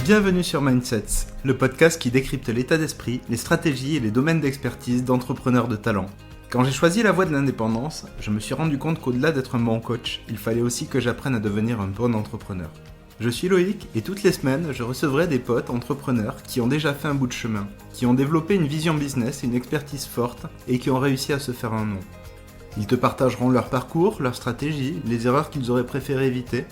Bienvenue sur Mindsets, le podcast qui décrypte l'état d'esprit, les stratégies et les domaines d'expertise d'entrepreneurs de talent. Quand j'ai choisi la voie de l'indépendance, je me suis rendu compte qu'au-delà d'être un bon coach, il fallait aussi que j'apprenne à devenir un bon entrepreneur. Je suis Loïc et toutes les semaines, je recevrai des potes entrepreneurs qui ont déjà fait un bout de chemin, qui ont développé une vision business et une expertise forte et qui ont réussi à se faire un nom. Ils te partageront leur parcours, leurs stratégies, les erreurs qu'ils auraient préféré éviter.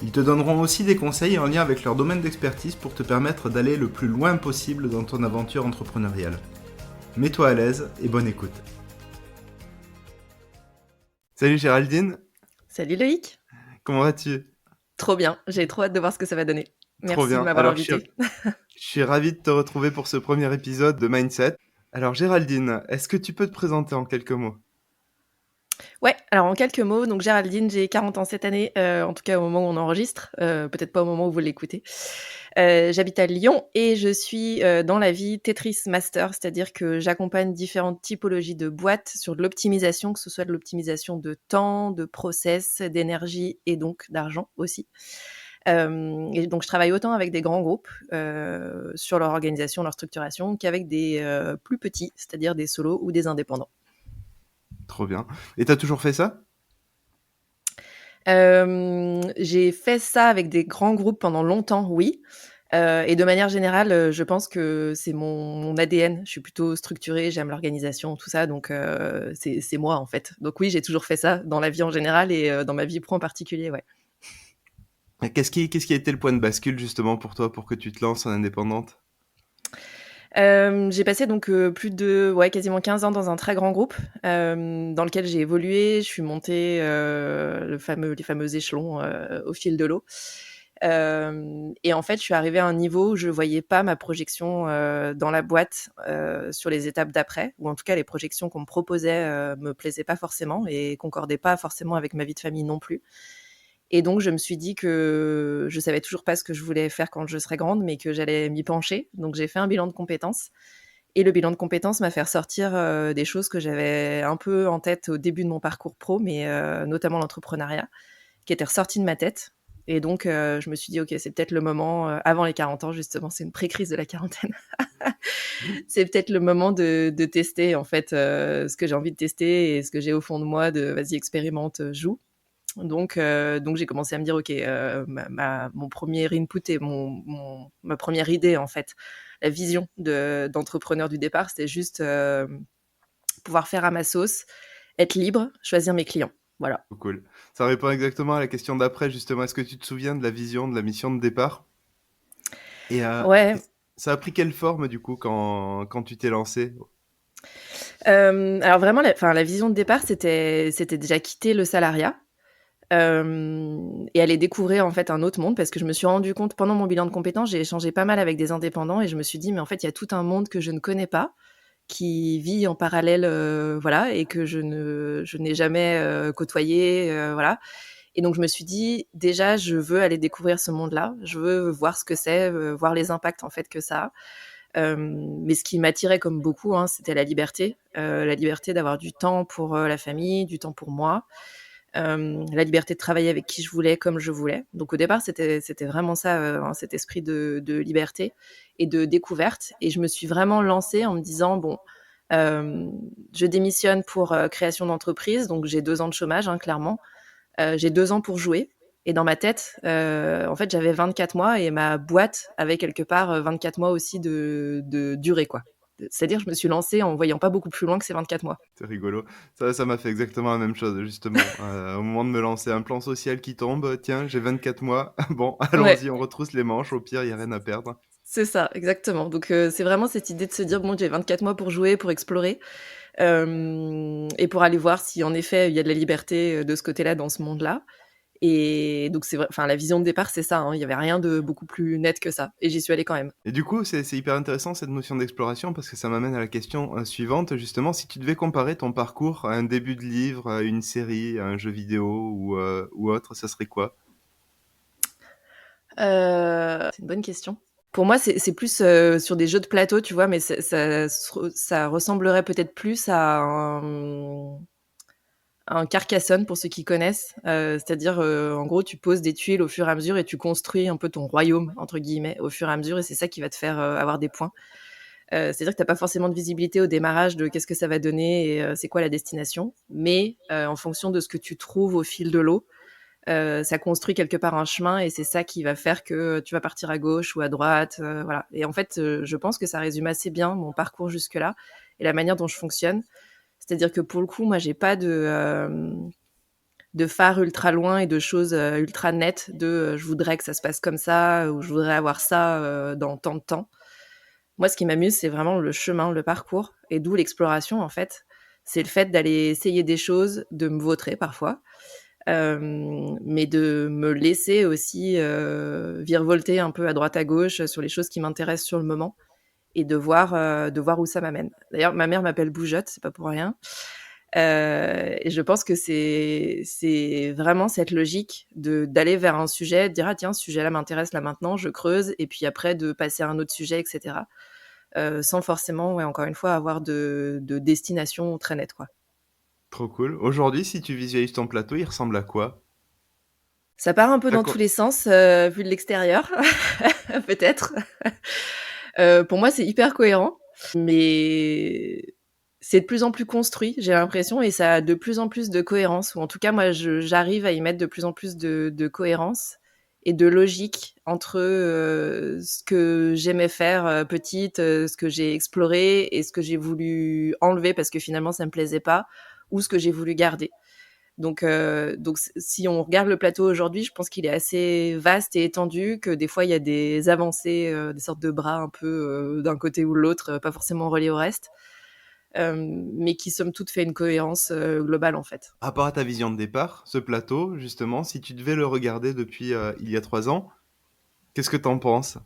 Ils te donneront aussi des conseils en lien avec leur domaine d'expertise pour te permettre d'aller le plus loin possible dans ton aventure entrepreneuriale. Mets-toi à l'aise et bonne écoute. Salut Géraldine. Salut Loïc. Comment vas-tu ? Trop bien, j'ai trop hâte de voir ce que ça va donner. Trop Merci de bien. m'avoir Alors, invité. je suis ravi de te retrouver pour ce premier épisode de Mindset. Alors Géraldine, est-ce que tu peux te présenter en quelques mots ? Ouais, alors en quelques mots, donc Géraldine, j'ai 40 ans cette année, en tout cas au moment où on enregistre, peut-être pas au moment où vous l'écoutez. J'habite à Lyon et je suis dans la vie Tetris Master, c'est-à-dire que j'accompagne différentes typologies de boîtes sur de l'optimisation, que ce soit de l'optimisation de temps, de process, d'énergie et donc d'argent aussi. Et donc je travaille autant avec des grands groupes sur leur organisation, leur structuration, qu'avec des plus petits, c'est-à-dire des solos ou des indépendants. Trop bien. Et t'as toujours fait ça ? J'ai fait ça avec des grands groupes pendant longtemps, oui. Et de manière générale, je pense que c'est mon ADN. Je suis plutôt structurée, j'aime l'organisation, tout ça, donc c'est moi en fait. Donc oui, j'ai toujours fait ça dans la vie en général et dans ma vie pro en particulier, ouais. Et qu'est-ce qui a été le point de bascule justement pour toi pour que tu te lances en indépendante ? J'ai passé donc plus de quasiment 15 ans dans un très grand groupe dans lequel j'ai évolué. Je suis montée les fameux échelons au fil de l'eau. Et en fait, je suis arrivée à un niveau où je voyais pas ma projection dans la boîte sur les étapes d'après, ou en tout cas les projections qu'on me proposait me plaisaient pas forcément et concordaient pas forcément avec ma vie de famille non plus. Et donc, je me suis dit que je savais toujours pas ce que je voulais faire quand je serais grande, mais que j'allais m'y pencher. Donc, j'ai fait un bilan de compétences. Et le bilan de compétences m'a fait ressortir des choses que j'avais un peu en tête au début de mon parcours pro, mais notamment l'entrepreneuriat, qui étaient ressorties de ma tête. Et donc, je me suis dit, OK, c'est peut-être le moment, avant les 40 ans, justement, c'est une pré-crise de la quarantaine. C'est peut-être le moment de tester, en fait, ce que j'ai envie de tester et ce que j'ai au fond de moi de vas-y, expérimente, joue. Donc j'ai commencé à me dire, OK, mon premier input et ma première idée, en fait, la vision d'entrepreneur du départ, c'était juste pouvoir faire à ma sauce, être libre, choisir mes clients. Voilà. Cool. Ça répond exactement à la question d'après, justement. Est-ce que tu te souviens de la vision, de la mission de départ ? Et Ouais. ça a pris quelle forme, du coup, quand tu t'es lancé ? Alors vraiment, la vision de départ, c'était déjà quitter le salariat et aller découvrir en fait un autre monde, parce que je me suis rendu compte pendant mon bilan de compétences, j'ai échangé pas mal avec des indépendants et je me suis dit mais en fait il y a tout un monde que je ne connais pas, qui vit en parallèle, voilà, et que je n'ai jamais côtoyé, voilà. Et donc je me suis dit déjà je veux aller découvrir ce monde-là, je veux voir ce que c'est, voir les impacts en fait que ça a. Mais ce qui m'attirait comme beaucoup, hein, c'était la liberté d'avoir du temps pour la famille, du temps pour moi, la liberté de travailler avec qui je voulais, comme je voulais. Donc au départ, c'était vraiment ça, cet esprit de liberté et de découverte. Et je me suis vraiment lancée en me disant, bon, je démissionne pour création d'entreprise, donc j'ai 2 ans de chômage, hein, clairement. J'ai 2 ans pour jouer. Et dans ma tête, en fait, j'avais 24 mois et ma boîte avait quelque part 24 mois aussi de durée, quoi. C'est-à-dire, je me suis lancée en voyant pas beaucoup plus loin que ces 24 mois. C'est rigolo. Ça m'a fait exactement la même chose, justement. Au moment de me lancer, un plan social qui tombe, tiens, j'ai 24 mois. Bon, Ouais, allons-y, on retrousse les manches. Au pire, il n'y a rien à perdre. c'est ça, exactement. Donc, c'est vraiment cette idée de se dire, bon, j'ai 24 mois pour jouer, pour explorer, et pour aller voir si, en effet, il y a de la liberté de ce côté-là, dans ce monde-là. Et donc, c'est vrai, enfin, la vision de départ, c'est ça, hein, il y avait rien de beaucoup plus net que ça. Et j'y suis allée quand même. Et du coup, c'est hyper intéressant cette notion d'exploration parce que ça m'amène à la question suivante. Justement, si tu devais comparer ton parcours à un début de livre, à une série, à un jeu vidéo ou autre, ça serait quoi ? C'est une bonne question. Pour moi, c'est plus sur des jeux de plateau, tu vois, mais ça ressemblerait peut-être plus à un Carcassonne pour ceux qui connaissent, c'est-à-dire, en gros, tu poses des tuiles au fur et à mesure et tu construis un peu ton «royaume» entre guillemets au fur et à mesure et c'est ça qui va te faire, avoir des points. C'est-à-dire que tu as pas forcément de visibilité au démarrage de qu'est-ce que ça va donner et c'est quoi la destination. Mais en fonction de ce que tu trouves au fil de l'eau, ça construit quelque part un chemin et c'est ça qui va faire que tu vas partir à gauche ou à droite, voilà. Et en fait, je pense que ça résume assez bien mon parcours jusque-là et la manière dont je fonctionne. C'est-à-dire que pour le coup, moi, j'ai pas de phare ultra loin et de choses ultra nettes de je voudrais que ça se passe comme ça ou je voudrais avoir ça dans tant de temps. Moi, ce qui m'amuse, c'est vraiment le chemin, le parcours, et d'où l'exploration, en fait. C'est le fait d'aller essayer des choses, de me vautrer parfois, mais de me laisser aussi virevolter un peu à droite à gauche sur les choses qui m'intéressent sur le moment et de voir où ça m'amène. D'ailleurs, ma mère m'appelle Bougeotte, c'est pas pour rien. Et je pense que c'est vraiment cette logique d'aller vers un sujet, de dire ah tiens ce sujet-là m'intéresse là maintenant, je creuse et puis après de passer à un autre sujet, etc. Sans forcément, ouais, encore une fois, avoir de destination très nette, quoi. Trop cool. Aujourd'hui, si tu visualises ton plateau, il ressemble à quoi? Ça part un peu dans tous D'accord. les sens, vu de l'extérieur, peut-être. Pour moi, c'est hyper cohérent, mais c'est de plus en plus construit, j'ai l'impression, et ça a de plus en plus de cohérence, ou en tout cas, moi, j'arrive à y mettre de plus en plus de cohérence et de logique entre ce que j'aimais faire petite, ce que j'ai exploré et ce que j'ai voulu enlever parce que finalement ça me plaisait pas, ou ce que j'ai voulu garder. Donc si on regarde le plateau aujourd'hui, je pense qu'il est assez vaste et étendu, que des fois il y a des avancées, des sortes de bras un peu d'un côté ou de l'autre, pas forcément reliés au reste, mais qui somme toute fait une cohérence globale en fait. Par rapport à ta vision de départ, ce plateau, justement, si tu devais le regarder depuis il y a 3 ans, qu'est-ce que t'en penses?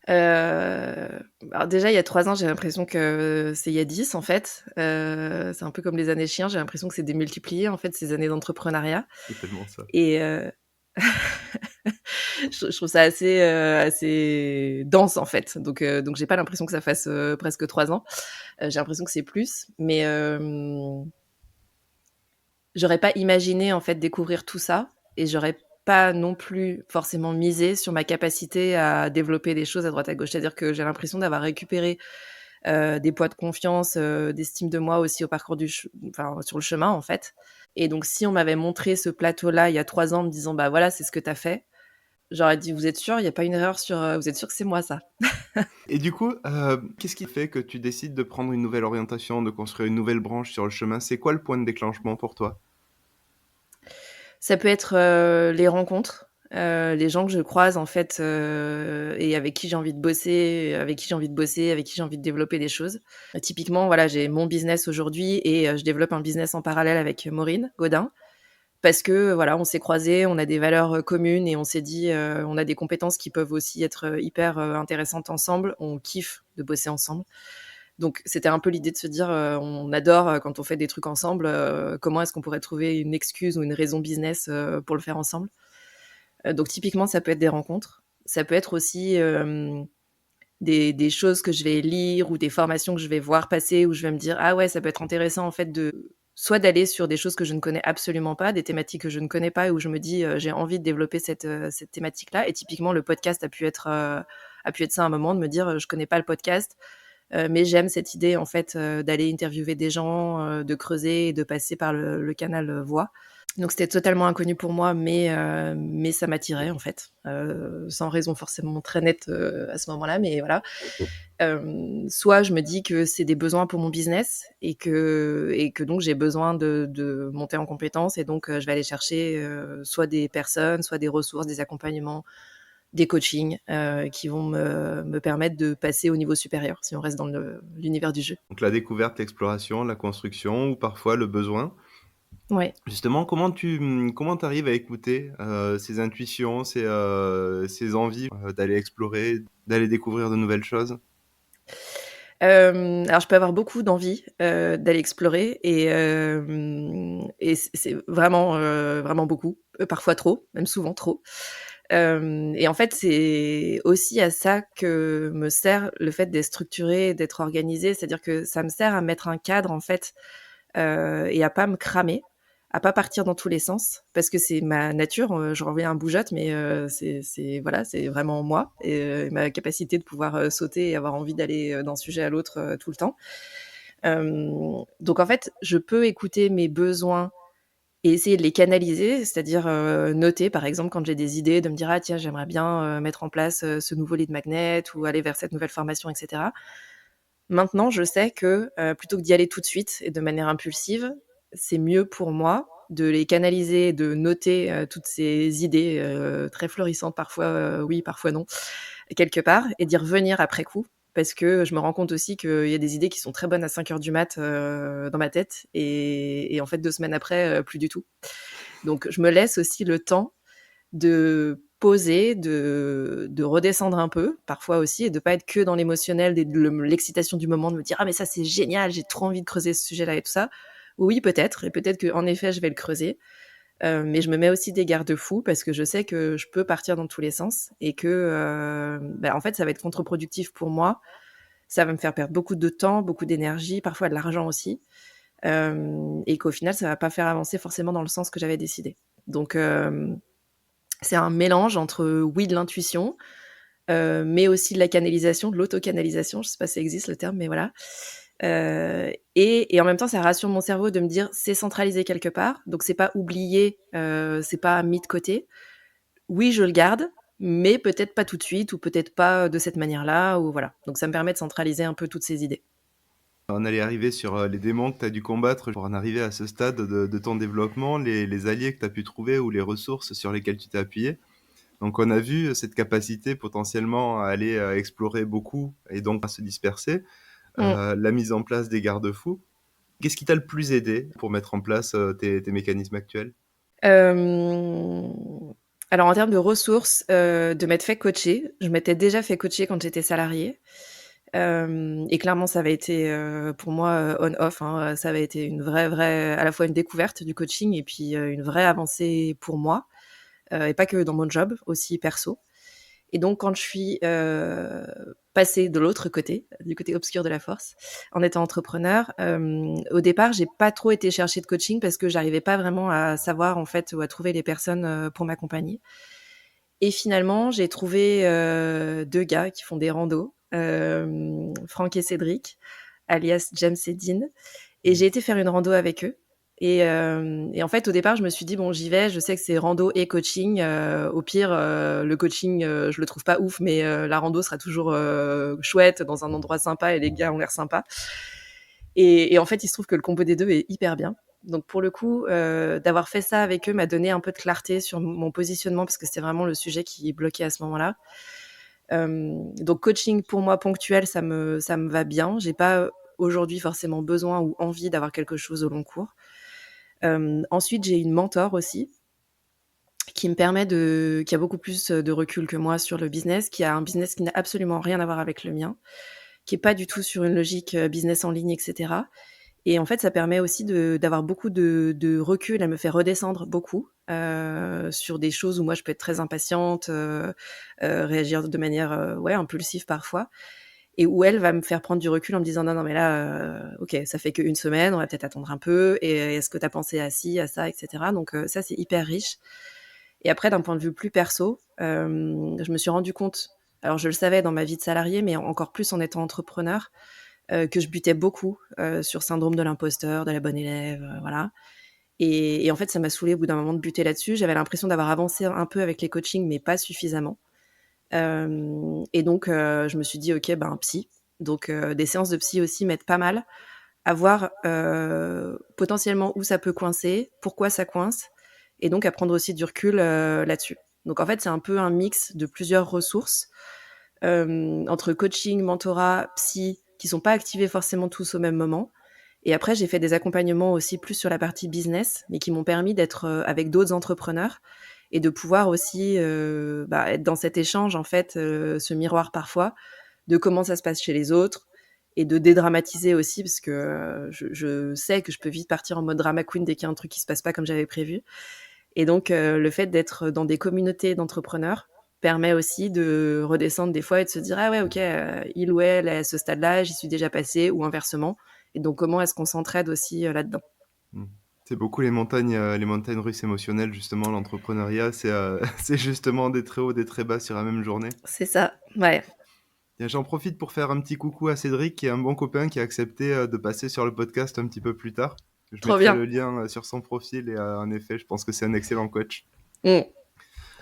Alors déjà, il y a 3 ans, j'ai l'impression que c'est il y a 10 en fait. C'est un peu comme les années chiens, j'ai l'impression que c'est démultiplié en fait ces années d'entrepreneuriat C'est tellement ça. et je trouve ça assez dense en fait. Donc j'ai pas l'impression que ça fasse presque 3 ans. J'ai l'impression que c'est plus, mais j'aurais pas imaginé en fait découvrir tout ça et j'aurais pas non plus forcément misé sur ma capacité à développer des choses à droite à gauche. C'est-à-dire que j'ai l'impression d'avoir récupéré des poids de confiance, d'estime de moi aussi au parcours enfin, sur le chemin en fait. Et donc si on m'avait montré ce plateau-là il y a 3 ans en me disant bah voilà c'est ce que t'as fait, j'aurais dit vous êtes sûr, il y a pas une erreur sur, vous êtes sûr que c'est moi ça? Et du coup, qu'est-ce qui fait que tu décides de prendre une nouvelle orientation, de construire une nouvelle branche sur le chemin? C'est quoi le point de déclenchement pour toi? Ça peut être les rencontres, les gens que je croise en fait et avec qui j'ai envie de bosser, avec qui j'ai envie de bosser, avec qui j'ai envie de développer des choses. Typiquement, voilà, j'ai mon business aujourd'hui et je développe un business en parallèle avec Maureen Gaudin parce que voilà, on s'est croisés, on a des valeurs communes et on s'est dit, on a des compétences qui peuvent aussi être hyper intéressantes ensemble. On kiffe de bosser ensemble. Donc c'était un peu l'idée de se dire, on adore quand on fait des trucs ensemble, comment est-ce qu'on pourrait trouver une excuse ou une raison business pour le faire ensemble. Donc typiquement, ça peut être des rencontres. Ça peut être aussi des choses que je vais lire ou des formations que je vais voir passer où je vais me dire ah ouais, ça peut être intéressant en fait de soit d'aller sur des choses que je ne connais absolument pas, des thématiques que je ne connais pas et où je me dis j'ai envie de développer cette thématique-là. Et typiquement, le podcast a pu être ça à un moment de me dire je connais pas le podcast, mais j'aime cette idée en fait d'aller interviewer des gens, de creuser et de passer par le canal voix. Donc c'était totalement inconnu pour moi, mais ça m'attirait en fait, sans raison forcément très nette à ce moment-là, mais voilà. Soit je me dis que c'est des besoins pour mon business et que donc j'ai besoin de monter en compétences et donc je vais aller chercher soit des personnes, soit des ressources, des accompagnements, des coachings qui vont me permettre de passer au niveau supérieur si on reste dans l'univers du jeu. Donc la découverte, l'exploration, la construction ou parfois le besoin. Ouais. Justement, comment tu arrives à écouter, ces intuitions, ces envies, d'aller explorer, d'aller découvrir de nouvelles choses? Alors je peux avoir beaucoup d'envie, d'aller explorer et c'est vraiment, vraiment beaucoup, parfois trop, même souvent trop. Et en fait, c'est aussi à ça que me sert le fait d'être structuré, d'être organisé. C'est-à-dire que ça me sert à mettre un cadre en fait, et à pas me cramer. à pas partir dans tous les sens parce que c'est ma nature. Je reviens un bougeotte, mais voilà, c'est vraiment moi et ma capacité de pouvoir sauter et avoir envie d'aller d'un sujet à l'autre tout le temps. Donc en fait, je peux écouter mes besoins et essayer de les canaliser, c'est-à-dire noter, par exemple, quand j'ai des idées, de me dire ah tiens, j'aimerais bien mettre en place ce nouveau lead magnet ou aller vers cette nouvelle formation, etc. Maintenant, je sais que plutôt que d'y aller tout de suite et de manière impulsive, c'est mieux pour moi de les canaliser, de noter toutes ces idées très florissantes, parfois oui, parfois non, quelque part, et d'y revenir après coup. Parce que je me rends compte aussi qu'il y a des idées qui sont très bonnes à 5 heures du mat dans ma tête, et en fait 2 semaines après, plus du tout. Donc je me laisse aussi le temps de poser, de redescendre un peu, parfois aussi, et de pas être que dans l'émotionnel, l'excitation du moment, de me dire ah mais ça c'est génial, j'ai trop envie de creuser ce sujet-là et tout ça. Oui, peut-être, et peut-être qu'en effet je vais le creuser, mais je me mets aussi des garde-fous parce que je sais que je peux partir dans tous les sens et que en fait ça va être contre-productif pour moi. Ça va me faire perdre beaucoup de temps, beaucoup d'énergie, parfois de l'argent aussi, et qu'au final ça va pas faire avancer forcément dans le sens que j'avais décidé. Donc c'est un mélange entre, oui, de l'intuition, mais aussi de la canalisation, de l'autocanalisation. Je sais pas si ça existe le terme, mais voilà. Et en même temps, ça rassure mon cerveau de me dire c'est centralisé quelque part, donc c'est pas oublié, c'est pas mis de côté. Oui, je le garde, mais peut-être pas tout de suite, ou peut-être pas de cette manière-là, ou voilà. Donc ça me permet de centraliser un peu toutes ces idées. On allait arriver sur les démons que tu as dû combattre pour en arriver à ce stade de ton développement, les alliés que tu as pu trouver ou les ressources sur lesquelles tu t'es appuyé. Donc on a vu cette capacité potentiellement à aller explorer beaucoup et donc à se disperser, Mm. la mise en place des garde-fous. Qu'est-ce qui t'a le plus aidé pour mettre en place tes mécanismes actuels? Euh, Alors en termes de ressources, de m'être fait coacher, je m'étais déjà fait coacher quand j'étais salariée. Et clairement, ça avait été pour moi on-off. Hein, ça avait été une vraie, à la fois une découverte du coaching et puis une vraie avancée pour moi, et pas que dans mon job, aussi perso. Et donc, quand je suis passée de l'autre côté, du côté obscur de la force, en étant entrepreneur, au départ, j'ai pas trop été chercher de coaching parce que j'arrivais pas vraiment à savoir en fait ou à trouver les personnes pour m'accompagner. Et finalement, j'ai trouvé 2 gars qui font des randos, Franck et Cédric, alias James et Dean, et j'ai été faire une rando avec eux. Et en fait, au départ, je me suis dit: «Bon, j'y vais, je sais que c'est rando et coaching, au pire, le coaching, je le trouve pas ouf, mais la rando sera toujours chouette, dans un endroit sympa et les gars ont l'air sympas». Et en fait, il se trouve que le combo des 2 est hyper bien. Donc pour le coup, d'avoir fait ça avec eux m'a donné un peu de clarté sur mon positionnement parce que c'était vraiment le sujet qui bloquait à ce moment-là. Donc coaching pour moi ponctuel, ça me va bien. J'ai pas aujourd'hui forcément besoin ou envie d'avoir quelque chose au long cours. Ensuite, j'ai une mentor aussi qui a beaucoup plus de recul que moi sur le business, qui a un business qui n'a absolument rien à voir avec le mien, qui est pas du tout sur une logique business en ligne, etc. Et en fait, ça permet aussi d'avoir beaucoup de recul. Elle me fait redescendre beaucoup sur des choses où moi je peux être très impatiente, réagir de manière ouais, impulsive parfois, et où elle va me faire prendre du recul en me disant non, non, mais là, ok, ça fait qu'une semaine, on va peut-être attendre un peu, et est-ce que tu as pensé à ci, à ça, etc. Donc ça, c'est hyper riche. Et après, d'un point de vue plus perso, je me suis rendu compte, alors je le savais dans ma vie de salarié, mais encore plus en étant entrepreneur, que je butais beaucoup sur syndrome de l'imposteur, de la bonne élève, voilà. Et en fait, ça m'a saoulée au bout d'un moment de buter là-dessus. J'avais l'impression d'avoir avancé un peu avec les coachings, mais pas suffisamment. Et donc, je me suis dit, ok, ben psy. Donc, des séances de psy aussi m'aident pas mal à voir potentiellement où ça peut coincer, pourquoi ça coince, et donc à prendre aussi du recul là-dessus. Donc, en fait, c'est un peu un mix de plusieurs ressources entre coaching, mentorat, psy, qui sont pas activés forcément tous au même moment. Et après, j'ai fait des accompagnements aussi plus sur la partie business, mais qui m'ont permis d'être avec d'autres entrepreneurs et de pouvoir aussi être dans cet échange, en fait, ce miroir parfois, de comment ça se passe chez les autres, et de dédramatiser aussi, parce que je sais que je peux vite partir en mode drama queen dès qu'il y a un truc qui se passe pas comme j'avais prévu. Et donc, le fait d'être dans des communautés d'entrepreneurs permet aussi de redescendre des fois et de se dire: «Ah ouais, OK, il ou elle est à ce stade-là, j'y suis déjà passé», ou inversement. Et donc, comment est-ce qu'on s'entraide aussi là-dedans? Hmm. C'est beaucoup les montagnes russes émotionnelles, justement, l'entrepreneuriat, c'est c'est justement des très hauts, des très bas sur la même journée. C'est ça, ouais. Tiens, j'en profite pour faire un petit coucou à Cédric, qui est un bon copain qui a accepté de passer sur le podcast un petit peu plus tard. Je Trop mettrai bien. le lien sur son profil et en effet, je pense que c'est un excellent coach. Mm,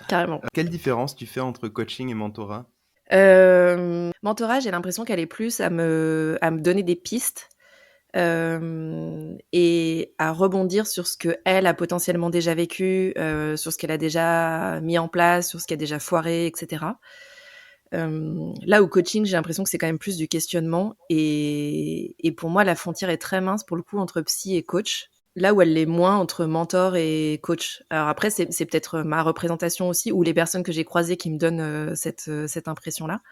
carrément. Quelle différence tu fais entre coaching et mentorat? Mentorat, j'ai l'impression qu'elle est plus à me donner des pistes et à rebondir sur ce qu'elle a potentiellement déjà vécu, sur ce qu'elle a déjà mis en place, sur ce qui a déjà foiré, etc. Là où coaching, j'ai l'impression que c'est quand même plus du questionnement et pour moi, la frontière est très mince pour le coup entre psy et coach. Là où elle l'est moins entre mentor et coach. Alors après, c'est peut-être ma représentation aussi ou les personnes que j'ai croisées qui me donnent cette impression-là.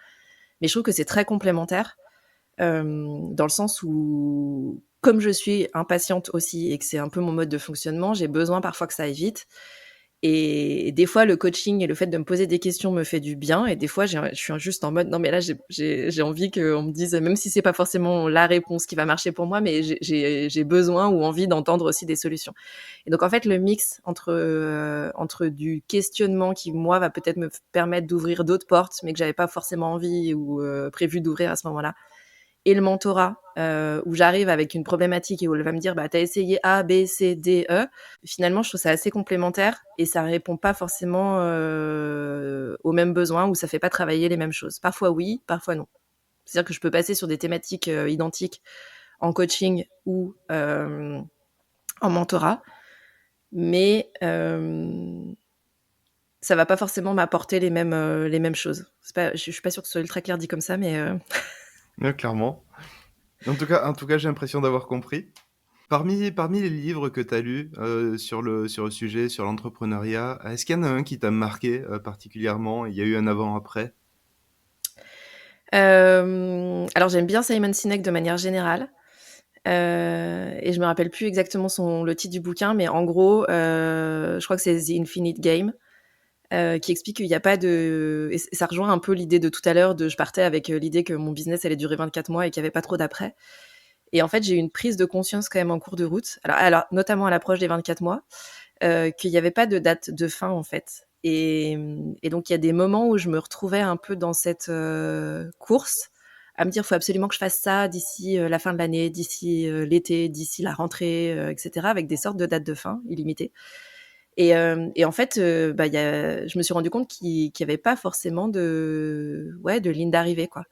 Mais je trouve que c'est très complémentaire dans le sens où, comme je suis impatiente aussi et que c'est un peu mon mode de fonctionnement, j'ai besoin parfois que ça aille vite. Et des fois, le coaching et le fait de me poser des questions me fait du bien. Et des fois, je suis juste en mode, non, mais là, j'ai envie qu'on me dise, même si c'est pas forcément la réponse qui va marcher pour moi, mais j'ai besoin ou envie d'entendre aussi des solutions. Et donc, en fait, le mix entre du questionnement qui, moi, va peut-être me permettre d'ouvrir d'autres portes, mais que j'avais pas forcément envie ou prévu d'ouvrir à ce moment-là, et le mentorat, où j'arrive avec une problématique et où elle va me dire, bah, t'as essayé A, B, C, D, E. Finalement, je trouve ça assez complémentaire et ça répond pas forcément aux mêmes besoins ou ça fait pas travailler les mêmes choses. Parfois oui, parfois non. C'est-à-dire que je peux passer sur des thématiques identiques en coaching ou en mentorat, mais ça va pas forcément m'apporter les mêmes choses. Je suis pas sûre que ce soit ultra clair dit comme ça, mais Clairement. En tout cas, j'ai l'impression d'avoir compris. Parmi les livres que tu as lus sur le sujet, sur l'entrepreneuriat, est-ce qu'il y en a un qui t'a marqué particulièrement? Il y a eu un avant-après? alors j'aime bien Simon Sinek de manière générale. Et je me rappelle plus exactement le titre du bouquin, mais en gros, je crois que c'est The Infinite Game, qui explique qu'il n'y a pas de... Et ça rejoint un peu l'idée de tout à l'heure, je partais avec l'idée que mon business allait durer 24 mois et qu'il n'y avait pas trop d'après. Et en fait, j'ai eu une prise de conscience quand même en cours de route, alors notamment à l'approche des 24 mois, qu'il n'y avait pas de date de fin en fait. Et donc il y a des moments où je me retrouvais un peu dans cette course à me dire faut absolument que je fasse ça d'ici la fin de l'année, d'ici l'été, d'ici la rentrée, etc. avec des sortes de dates de fin illimitées. Et en fait, je me suis rendu compte qu'il n'y avait pas forcément de ligne d'arrivée quoi.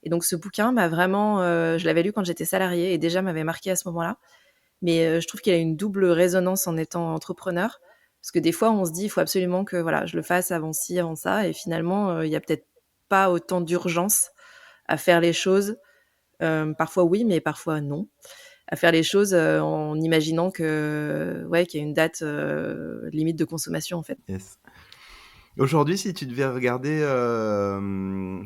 Et donc ce bouquin m'a vraiment, je l'avais lu quand j'étais salariée et déjà m'avait marqué à ce moment-là. Mais je trouve qu'il a une double résonance en étant entrepreneur. Parce que des fois, on se dit, il faut absolument que voilà, je le fasse avant ci, avant ça. Et finalement, il y a peut-être pas autant d'urgence à faire les choses. Parfois oui, mais parfois non. À faire les choses en imaginant ouais, qu'il y a une date limite de consommation en fait. Yes. Aujourd'hui, si tu devais regarder un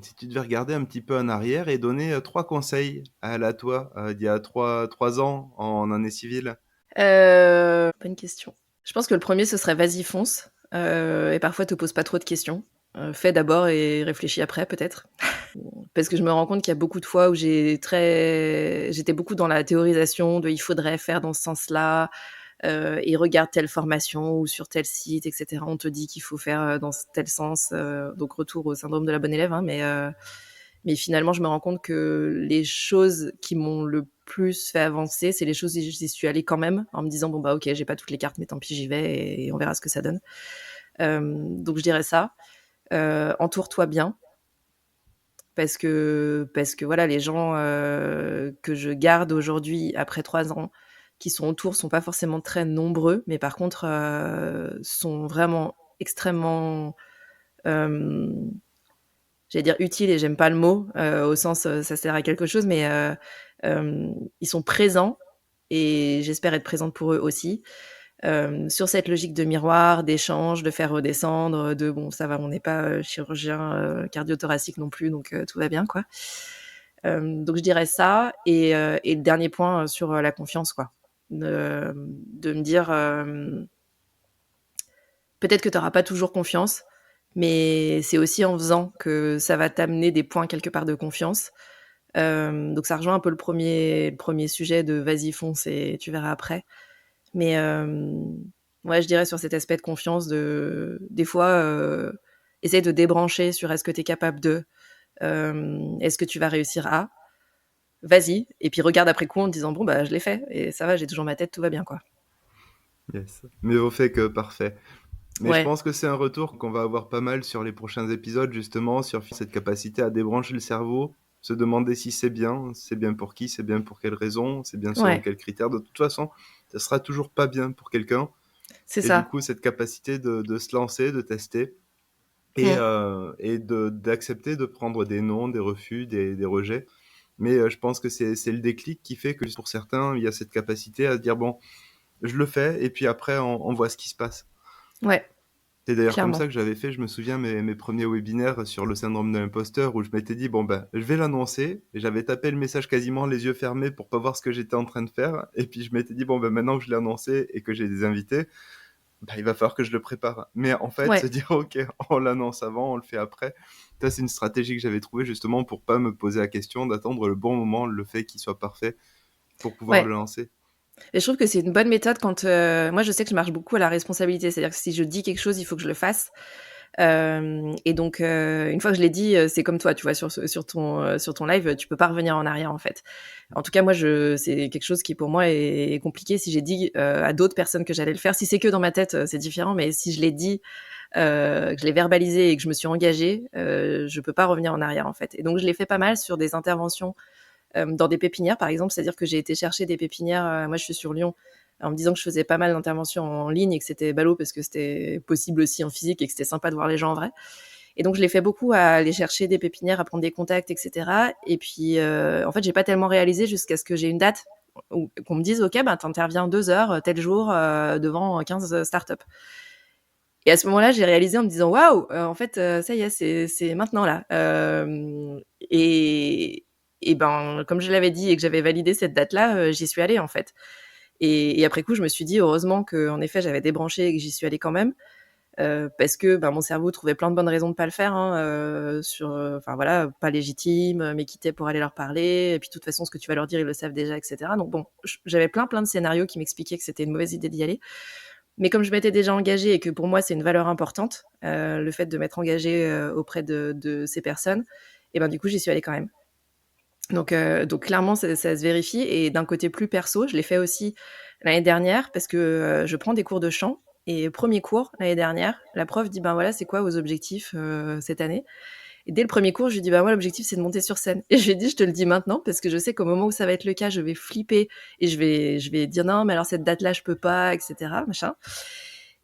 petit peu en arrière et donner trois conseils à la toi d'il y a trois ans en année civile. Bonne question. Je pense que le premier, ce serait vas-y, fonce. Et parfois, te pose pas trop de questions. Fais d'abord et réfléchis après, peut-être. Parce que je me rends compte qu'il y a beaucoup de fois où j'étais beaucoup dans la théorisation de il faudrait faire dans ce sens-là, et regarde telle formation ou sur tel site, etc. On te dit qu'il faut faire dans tel sens. Donc, retour au syndrome de la bonne élève, hein, mais finalement, je me rends compte que les choses qui m'ont le plus fait avancer, c'est les choses où j'y suis allée quand même, en me disant, bon, bah, ok, j'ai pas toutes les cartes, mais tant pis, j'y vais et on verra ce que ça donne. Donc, je dirais ça. Entoure-toi bien. Parce que voilà, les gens que je garde aujourd'hui, après 3 ans, qui sont autour, sont pas forcément très nombreux, mais par contre, sont vraiment extrêmement j'allais dire utile et j'aime pas le mot au sens ça sert à quelque chose, mais ils sont présents et j'espère être présente pour eux aussi. Sur cette logique de miroir, d'échange, de faire redescendre, de bon, ça va, on n'est pas chirurgien cardio-thoracique non plus, donc tout va bien, quoi. Donc je dirais ça. Et le dernier point sur la confiance, quoi. De me dire, peut-être que tu n'auras pas toujours confiance, mais c'est aussi en faisant que ça va t'amener des points quelque part de confiance. Donc ça rejoint un peu le premier sujet de vas-y fonce et tu verras après. Mais ouais, je dirais sur cet aspect de confiance, des fois, essaye de débrancher sur est-ce que tu es capable de, est-ce que tu vas réussir à, vas-y, et puis regarde après coup en te disant bon bah je l'ai fait et ça va, j'ai toujours ma tête, tout va bien quoi. Yes. Mieux vaut fait que parfait. Mais je Ouais, pense que c'est un retour qu'on va avoir pas mal sur les prochains épisodes, justement, sur cette capacité à débrancher le cerveau, se demander si c'est bien pour qui, c'est bien pour quelle raison, c'est bien selon ouais, quels critères. De toute façon, ça sera toujours pas bien pour quelqu'un. c'est Et du ça. coup, cette capacité de se lancer, de tester Mmh. et d'accepter de prendre des non, des refus, des rejets. Mais je pense que c'est le déclic qui fait que pour certains, il y a cette capacité à se dire, bon, je le fais, et puis après, on voit ce qui se passe. Ouais, C'est d'ailleurs comme clairement. ça que j'avais fait, je me souviens, mes premiers webinaires sur le syndrome de l'imposteur, où je m'étais dit, bon ben, je vais l'annoncer, et j'avais tapé le message quasiment les yeux fermés pour pas voir ce que j'étais en train de faire, et puis je m'étais dit, bon ben, maintenant que je l'ai annoncé et que j'ai des invités, bah, il va falloir que je le prépare. Mais en fait, se Ouais, dire, ok, on l'annonce avant, on le fait après, ça c'est une stratégie que j'avais trouvée justement pour pas me poser la question, d'attendre le bon moment, le fait qu'il soit parfait, pour pouvoir ouais. le lancer. Et je trouve que c'est une bonne méthode quand, moi je sais que je marche beaucoup à la responsabilité. C'est-à-dire que si je dis quelque chose, il faut que je le fasse. Et donc, une fois que je l'ai dit, c'est comme toi, tu vois, sur ton live, tu peux pas revenir en arrière, en fait. En tout cas, moi, c'est quelque chose qui pour moi est compliqué. Si j'ai dit à d'autres personnes que j'allais le faire, si c'est que dans ma tête, c'est différent. Mais si je l'ai dit, que je l'ai verbalisé et que je me suis engagée, je peux pas revenir en arrière, en fait. Et donc, je l'ai fait pas mal sur des interventions dans des pépinières, par exemple. C'est-à-dire que j'ai été chercher des pépinières. Moi, je suis sur Lyon, en me disant que je faisais pas mal d'interventions en ligne et que c'était ballot parce que c'était possible aussi en physique et que c'était sympa de voir les gens en vrai. Et donc, je l'ai fait beaucoup à aller chercher des pépinières, à prendre des contacts, etc. Et puis, en fait, j'ai pas tellement réalisé jusqu'à ce que j'ai une date qu'on me dise, OK, ben, t'interviens 2 heures, tel jour, devant 15 startups. Et à ce moment-là, j'ai réalisé en me disant, waouh, en fait, ça y est, c'est maintenant là. Et ben, comme je l'avais dit et que j'avais validé cette date-là, j'y suis allée en fait. Et après coup, je me suis dit, heureusement que, en effet, j'avais débranché et que j'y suis allée quand même. Parce que ben, mon cerveau trouvait plein de bonnes raisons de pas le faire, hein, enfin voilà, pas légitime, mais quitter pour aller leur parler, et puis de toute façon, ce que tu vas leur dire, ils le savent déjà, etc. Donc bon, j'avais plein de scénarios qui m'expliquaient que c'était une mauvaise idée d'y aller. Mais comme je m'étais déjà engagée et que pour moi, c'est une valeur importante, le fait de m'être engagée auprès de ces personnes, et ben du coup, j'y suis allée quand même. Donc clairement, ça se vérifie. Et d'un côté plus perso, je l'ai fait aussi l'année dernière parce que je prends des cours de chant. Et premier cours l'année dernière, la prof dit ben voilà, c'est quoi vos objectifs cette année? Et dès le premier cours, je lui dis bah moi l'objectif c'est de monter sur scène. Et je lui ai dit je te le dis maintenant parce que je sais qu'au moment où ça va être le cas, je vais flipper et je vais dire non mais alors cette date là je peux pas, etc. machin.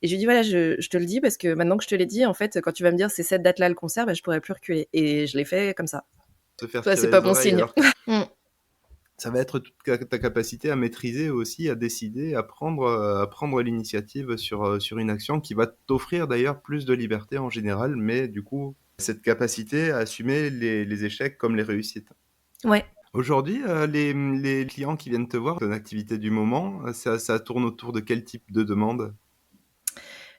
Et je lui dis voilà je te le dis parce que maintenant que je te l'ai dit en fait quand tu vas me dire c'est cette date là le concert, bah, je pourrais plus reculer. Et je l'ai fait comme ça. Se faire Toi c'est tirer pas les bon oreilles, signe. alors que Mm. ça va être toute ta capacité à maîtriser aussi, à décider, à prendre l'initiative sur une action qui va t'offrir d'ailleurs plus de liberté en général, mais du coup, cette capacité à assumer les échecs comme les réussites. Ouais. Aujourd'hui, les clients qui viennent te voir, ton activité du moment, ça tourne autour de quel type de demande?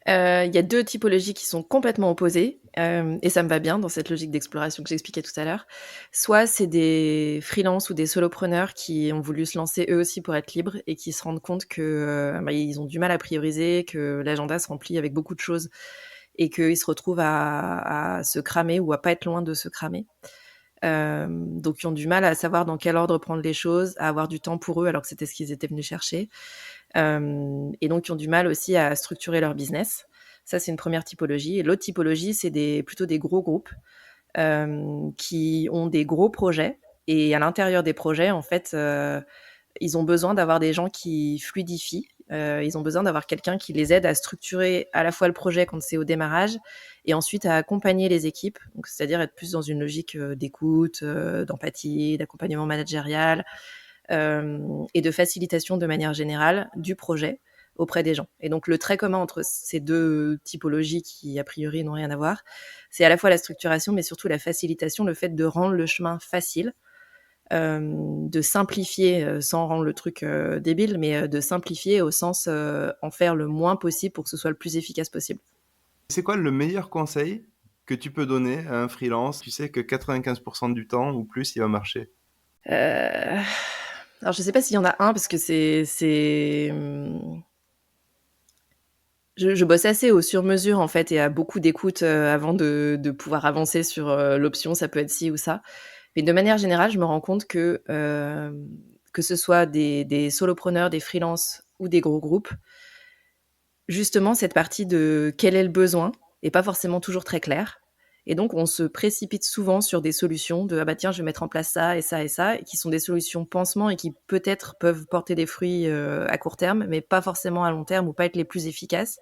Il y a 2 typologies qui sont complètement opposées, et ça me va bien dans cette logique d'exploration que j'expliquais tout à l'heure. Soit c'est des freelances ou des solopreneurs qui ont voulu se lancer eux aussi pour être libres et qui se rendent compte que, bah, ils ont du mal à prioriser, que l'agenda se remplit avec beaucoup de choses et qu'ils se retrouvent à se cramer ou à pas être loin de se cramer. Donc ils ont du mal à savoir dans quel ordre prendre les choses, à avoir du temps pour eux alors que c'était ce qu'ils étaient venus chercher. Et donc ils ont du mal aussi à structurer leur business. Ça, c'est une première typologie. Et l'autre typologie, c'est plutôt des gros groupes qui ont des gros projets. Et à l'intérieur des projets, en fait, ils ont besoin d'avoir des gens qui fluidifient. Ils ont besoin d'avoir quelqu'un qui les aide à structurer à la fois le projet quand c'est au démarrage et ensuite à accompagner les équipes. Donc, c'est-à-dire être plus dans une logique d'écoute, d'empathie, d'accompagnement managérial, et de facilitation de manière générale du projet auprès des gens. Et donc le trait commun entre ces 2 typologies qui a priori n'ont rien à voir, c'est à la fois la structuration mais surtout la facilitation, le fait de rendre le chemin facile, de simplifier, sans rendre le truc, débile, mais, de simplifier au sens, en faire le moins possible pour que ce soit le plus efficace possible. C'est quoi le meilleur conseil que tu peux donner à un freelance? Tu sais que 95% du temps ou plus, il va marcher. Alors je sais pas s'il y en a un parce que Je bosse assez au sur-mesure, en fait, et à beaucoup d'écoute, avant de pouvoir avancer sur, l'option, ça peut être ci ou ça. Mais de manière générale, je me rends compte que ce soit des solopreneurs, des freelances ou des gros groupes, justement, cette partie de quel est le besoin est pas forcément toujours très claire. Et donc, on se précipite souvent sur des solutions de ah bah tiens, je vais mettre en place ça et ça et ça, et qui sont des solutions pansements et qui peut-être peuvent porter des fruits à court terme, mais pas forcément à long terme ou pas être les plus efficaces.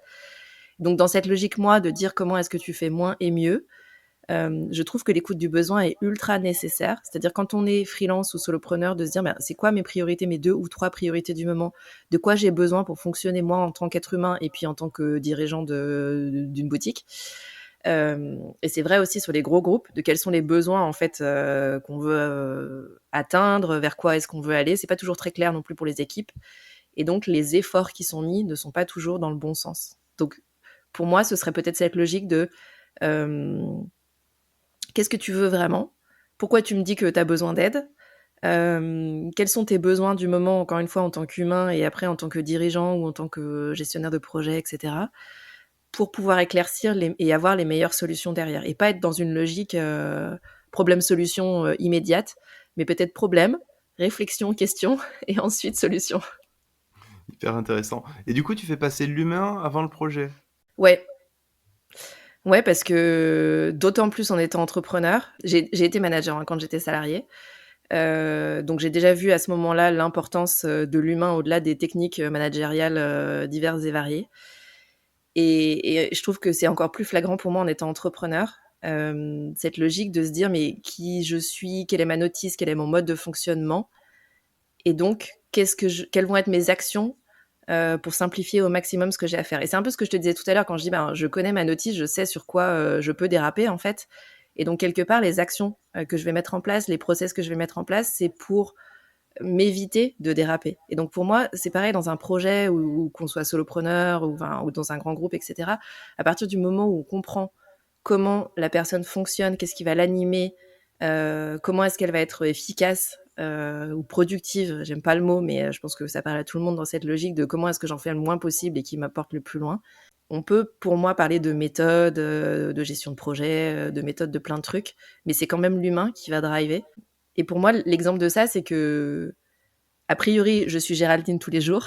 Donc, dans cette logique, moi, de dire comment est-ce que tu fais moins et mieux, je trouve que l'écoute du besoin est ultra nécessaire. C'est-à-dire quand on est freelance ou solopreneur, de se dire, c'est quoi mes priorités, mes 2 ou 3 priorités du moment? De quoi j'ai besoin pour fonctionner moi en tant qu'être humain et puis en tant que dirigeant d'une boutique? Et c'est vrai aussi sur les gros groupes, de quels sont les besoins en fait, qu'on veut, atteindre, vers quoi est-ce qu'on veut aller. C'est pas toujours très clair non plus pour les équipes et donc les efforts qui sont mis ne sont pas toujours dans le bon sens. Donc pour moi, ce serait peut-être cette logique de, hem qu'est-ce que tu veux vraiment? Pourquoi tu me dis que tu as besoin d'aide? Quels sont tes besoins du moment, encore une fois, en tant qu'humain et après en tant que dirigeant ou en tant que gestionnaire de projet, et cetera, pour pouvoir éclaircir et avoir les meilleures solutions derrière et pas être dans une logique, problème-solution, immédiate, mais peut-être problème, réflexion, question et ensuite solution. Hyper intéressant. Et du coup, tu fais passer l'humain avant le projet. Ouais. Ouais, parce que d'autant plus en étant entrepreneur, j'ai été manager, hein, quand j'étais salariée. Donc j'ai déjà vu à ce moment-là l'importance, de l'humain au-delà des techniques, managériales, diverses et variées. Et je trouve que c'est encore plus flagrant pour moi en étant entrepreneur, cette logique de se dire: «Mais qui je suis? Quelle est ma notice? Quel est mon mode de fonctionnement? Et donc quelles vont être mes actions, pour simplifier au maximum ce que j'ai à faire?» Et c'est un peu ce que je te disais tout à l'heure quand je dis: je connais ma notice, je sais sur quoi, je peux déraper en fait. Et donc quelque part les actions, que je vais mettre en place, les process que je vais mettre en place, c'est pour m'éviter de déraper. Et donc pour moi, c'est pareil dans un projet ou qu'on soit solopreneur ou dans un grand groupe, et cetera. À partir du moment où on comprend comment la personne fonctionne, qu'est-ce qui va l'animer, comment est-ce qu'elle va être efficace, ou productive, j'aime pas le mot, mais je pense que ça parle à tout le monde dans cette logique de comment est-ce que j'en fais le moins possible et qui m'apporte le plus loin. On peut, pour moi, parler de méthode, de gestion de projet, de méthode de plein de trucs, mais c'est quand même l'humain qui va driver. Et pour moi, l'exemple de ça, c'est que, a priori, je suis Géraldine tous les jours.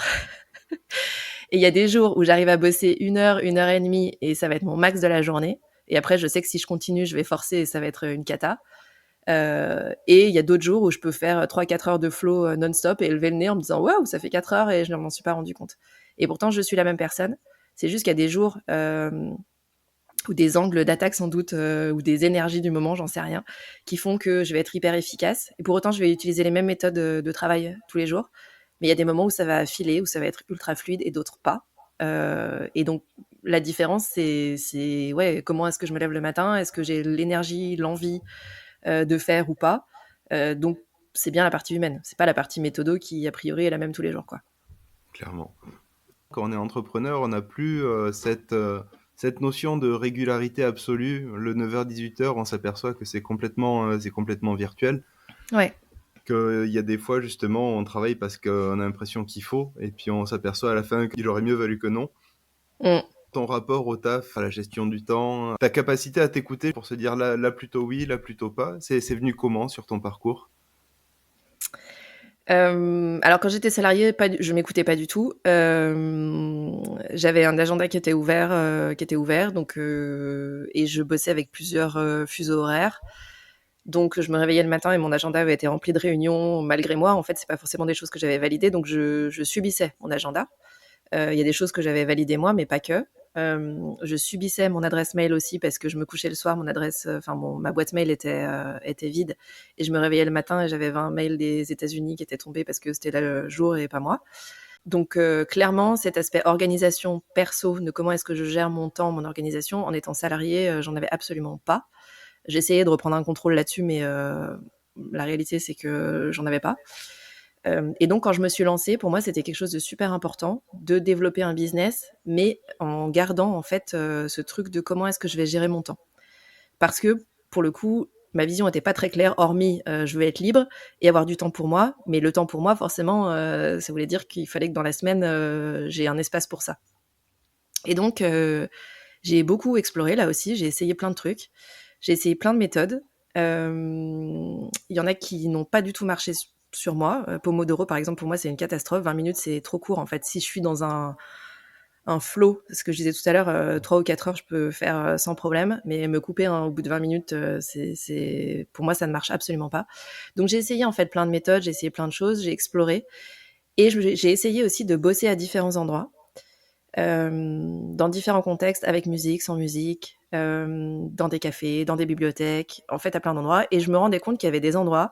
Et il y a des jours où j'arrive à bosser 1 heure et demie, et ça va être mon max de la journée. Et après, je sais que si je continue, je vais forcer et ça va être une cata. Et il y a d'autres jours où je peux faire 3-4 heures de flow non-stop et lever le nez en me disant waouh, ça fait 4 heures et je ne m'en suis pas rendu compte. Et pourtant, je suis la même personne. C'est juste qu'il y a des jours ou des angles d'attaque sans doute, ou des énergies du moment, j'en sais rien, qui font que je vais être hyper efficace. Et pour autant, je vais utiliser les mêmes méthodes de travail tous les jours. Mais il y a des moments où ça va filer, où ça va être ultra fluide et d'autres pas. Et donc, la différence, c'est ouais, comment est-ce que je me lève le matin? Est-ce que j'ai l'énergie, l'envie de faire ou pas? Donc, c'est bien la partie humaine. C'est pas la partie méthodo qui, a priori, est la même tous les jours, quoi. Clairement. Quand on est entrepreneur, on n'a plus cette notion de régularité absolue. Le 9h-18h, on s'aperçoit que c'est complètement virtuel. Ouais. Qu'il y a des fois, justement, on travaille parce qu'on a l'impression qu'il faut, et puis on s'aperçoit à la fin qu'il aurait mieux valu que non. Mm. Ton rapport au taf, à la gestion du temps, ta capacité à t'écouter pour se dire là plutôt oui, là plutôt pas, c'est venu comment sur ton parcours? Alors quand j'étais salariée, je m'écoutais pas du tout. J'avais un agenda qui était ouvert, donc et je bossais avec plusieurs fuseaux horaires. Donc je me réveillais le matin et mon agenda avait été rempli de réunions malgré moi. En fait, c'est pas forcément des choses que j'avais validées, donc je subissais mon agenda. Il y a des choses que j'avais validées moi, mais pas que. Je subissais mon adresse mail aussi parce que je me couchais le soir, ma boîte mail était vide et je me réveillais le matin et j'avais 20 mails des États-Unis qui étaient tombés parce que c'était le jour et pas moi. Donc clairement, cet aspect organisation perso, de comment est-ce que je gère mon temps, mon organisation, en étant salariée, j'en avais absolument pas. J'essayais de reprendre un contrôle là-dessus, mais la réalité, c'est que j'en avais pas. Et donc, quand je me suis lancée, pour moi, c'était quelque chose de super important de développer un business, mais en gardant en fait ce truc de comment est-ce que je vais gérer mon temps. Parce que pour le coup, ma vision n'était pas très claire, hormis je veux être libre et avoir du temps pour moi. Mais le temps pour moi, forcément, ça voulait dire qu'il fallait que dans la semaine, j'ai un espace pour ça. Et donc, j'ai beaucoup exploré là aussi, j'ai essayé plein de trucs, j'ai essayé plein de méthodes. Il y en a qui n'ont pas du tout marché sur moi. Pomodoro, par exemple, pour moi, c'est une catastrophe. 20 minutes, c'est trop court en fait. Si je suis dans un flow, ce que je disais tout à l'heure, 3 ou 4 heures, je peux faire sans problème, mais me couper au bout de 20 minutes, pour moi, ça ne marche absolument pas. Donc j'ai essayé en fait plein de méthodes, j'ai essayé plein de choses, j'ai exploré et j'ai essayé aussi de bosser à différents endroits, dans différents contextes, avec musique, sans musique, dans des cafés, dans des bibliothèques, en fait à plein d'endroits. Et je me rendais compte qu'il y avait des endroits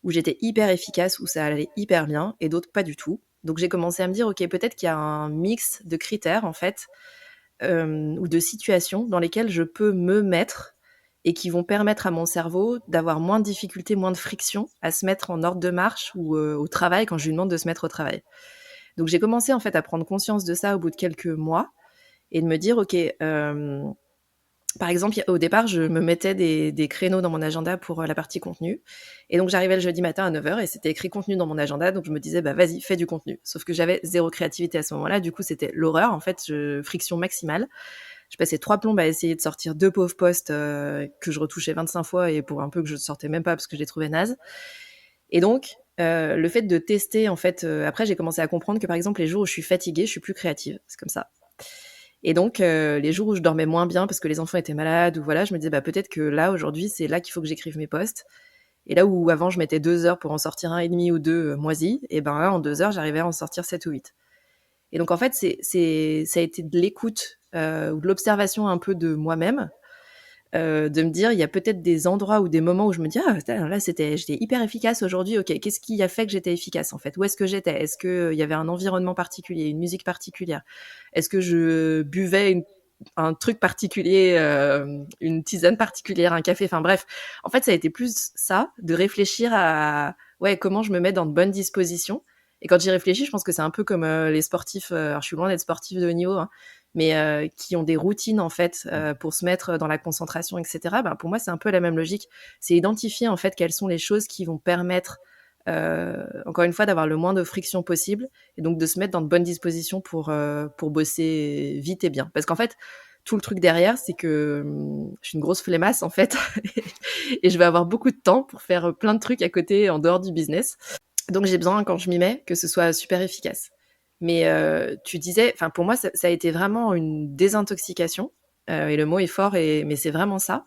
où j'étais hyper efficace, où ça allait hyper bien, et d'autres pas du tout. Donc j'ai commencé à me dire, ok, peut-être qu'il y a un mix de critères en fait, ou de situations dans lesquelles je peux me mettre et qui vont permettre à mon cerveau d'avoir moins de difficultés, moins de friction à se mettre en ordre de marche ou au travail quand je lui demande de se mettre au travail. Donc j'ai commencé en fait à prendre conscience de ça au bout de quelques mois et de me dire, ok, par exemple, au départ, je me mettais des créneaux dans mon agenda pour la partie contenu. Et donc, j'arrivais le jeudi matin à 9h et c'était écrit contenu dans mon agenda. Donc, je me disais, bah, vas-y, fais du contenu. Sauf que j'avais zéro créativité à ce moment-là. Du coup, c'était l'horreur. En fait, friction maximale. Je passais 3 plombes à essayer de sortir 2 pauvres posts que je retouchais 25 fois et pour un peu que je ne sortais même pas parce que je les trouvais nazes. Et donc, le fait de tester, en fait, après, j'ai commencé à comprendre que, par exemple, les jours où je suis fatiguée, je suis plus créative. C'est comme ça. Et donc, les jours où je dormais moins bien parce que les enfants étaient malades ou voilà, je me disais, bah, peut-être que là, aujourd'hui, c'est là qu'il faut que j'écrive mes posts. Et là où avant, je mettais 2 heures pour en sortir un et demi ou deux moisis, et ben là, en 2 heures, j'arrivais à en sortir 7 ou 8. Et donc, en fait, ça a été de l'écoute ou de l'observation un peu de moi-même, de me dire, il y a peut-être des endroits ou des moments où je me dis, ah, là, j'étais hyper efficace aujourd'hui. Ok, qu'est-ce qui a fait que j'étais efficace en fait? Où est-ce que j'étais? Est-ce qu'il y avait un environnement particulier, une musique particulière? Est-ce que je buvais un truc particulier, une tisane particulière, un café? Enfin bref, en fait, ça a été plus ça, de réfléchir à ouais, comment je me mets dans de bonnes dispositions. Et quand j'y réfléchis, je pense que c'est un peu comme les sportifs. Alors, je suis loin d'être sportif de haut niveau, hein, mais qui ont des routines en fait pour se mettre dans la concentration, etc. Ben, pour moi, c'est un peu la même logique. C'est identifier en fait quelles sont les choses qui vont permettre, encore une fois, d'avoir le moins de friction possible et donc de se mettre dans de bonnes dispositions pour bosser vite et bien. Parce qu'en fait, tout le truc derrière, c'est que je suis une grosse flemmasse en fait et je vais avoir beaucoup de temps pour faire plein de trucs à côté en dehors du business. Donc j'ai besoin, quand je m'y mets, que ce soit super efficace. Mais tu disais, enfin pour moi, ça a été vraiment une désintoxication. Et le mot est fort, mais c'est vraiment ça.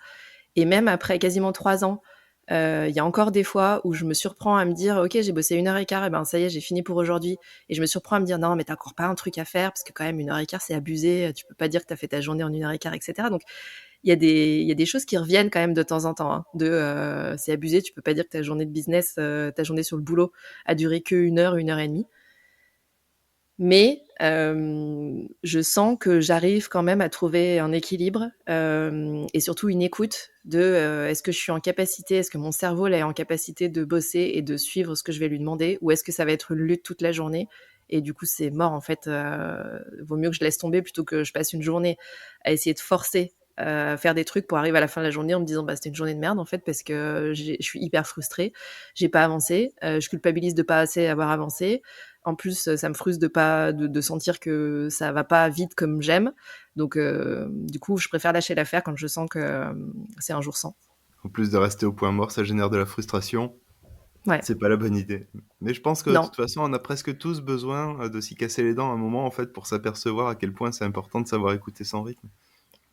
Et même après quasiment 3 ans, il y a encore des fois où je me surprends à me dire, ok, j'ai bossé 1h15, et ben ça y est, j'ai fini pour aujourd'hui. Et je me surprends à me dire, non, mais t'as encore pas un truc à faire, parce que quand même 1h15, c'est abusé. Tu peux pas dire que t'as fait ta journée en 1h15, etc. Donc il y a des choses qui reviennent quand même de temps en temps, hein, c'est abusé, tu peux pas dire que ta journée de business, ta journée sur le boulot a duré que 1 heure, 1 heure et demie. Mais je sens que j'arrive quand même à trouver un équilibre et surtout une écoute de est-ce que je suis en capacité, est-ce que mon cerveau là, est en capacité de bosser et de suivre ce que je vais lui demander, ou est-ce que ça va être une lutte toute la journée et du coup c'est mort en fait. Vaut mieux que je laisse tomber plutôt que je passe une journée à essayer de forcer à faire des trucs pour arriver à la fin de la journée en me disant bah c'était une journée de merde en fait parce que je suis hyper frustrée, j'ai pas avancé, je culpabilise de pas assez avoir avancé. En plus, ça me frustre de sentir que ça va pas vite comme j'aime. Donc, du coup, je préfère lâcher l'affaire quand je sens que c'est un jour sans. En plus de rester au point mort, ça génère de la frustration. Ouais. C'est pas la bonne idée. Mais je pense que de Non. toute façon, on a presque tous besoin de s'y casser les dents à un moment en fait pour s'apercevoir à quel point c'est important de savoir écouter son rythme.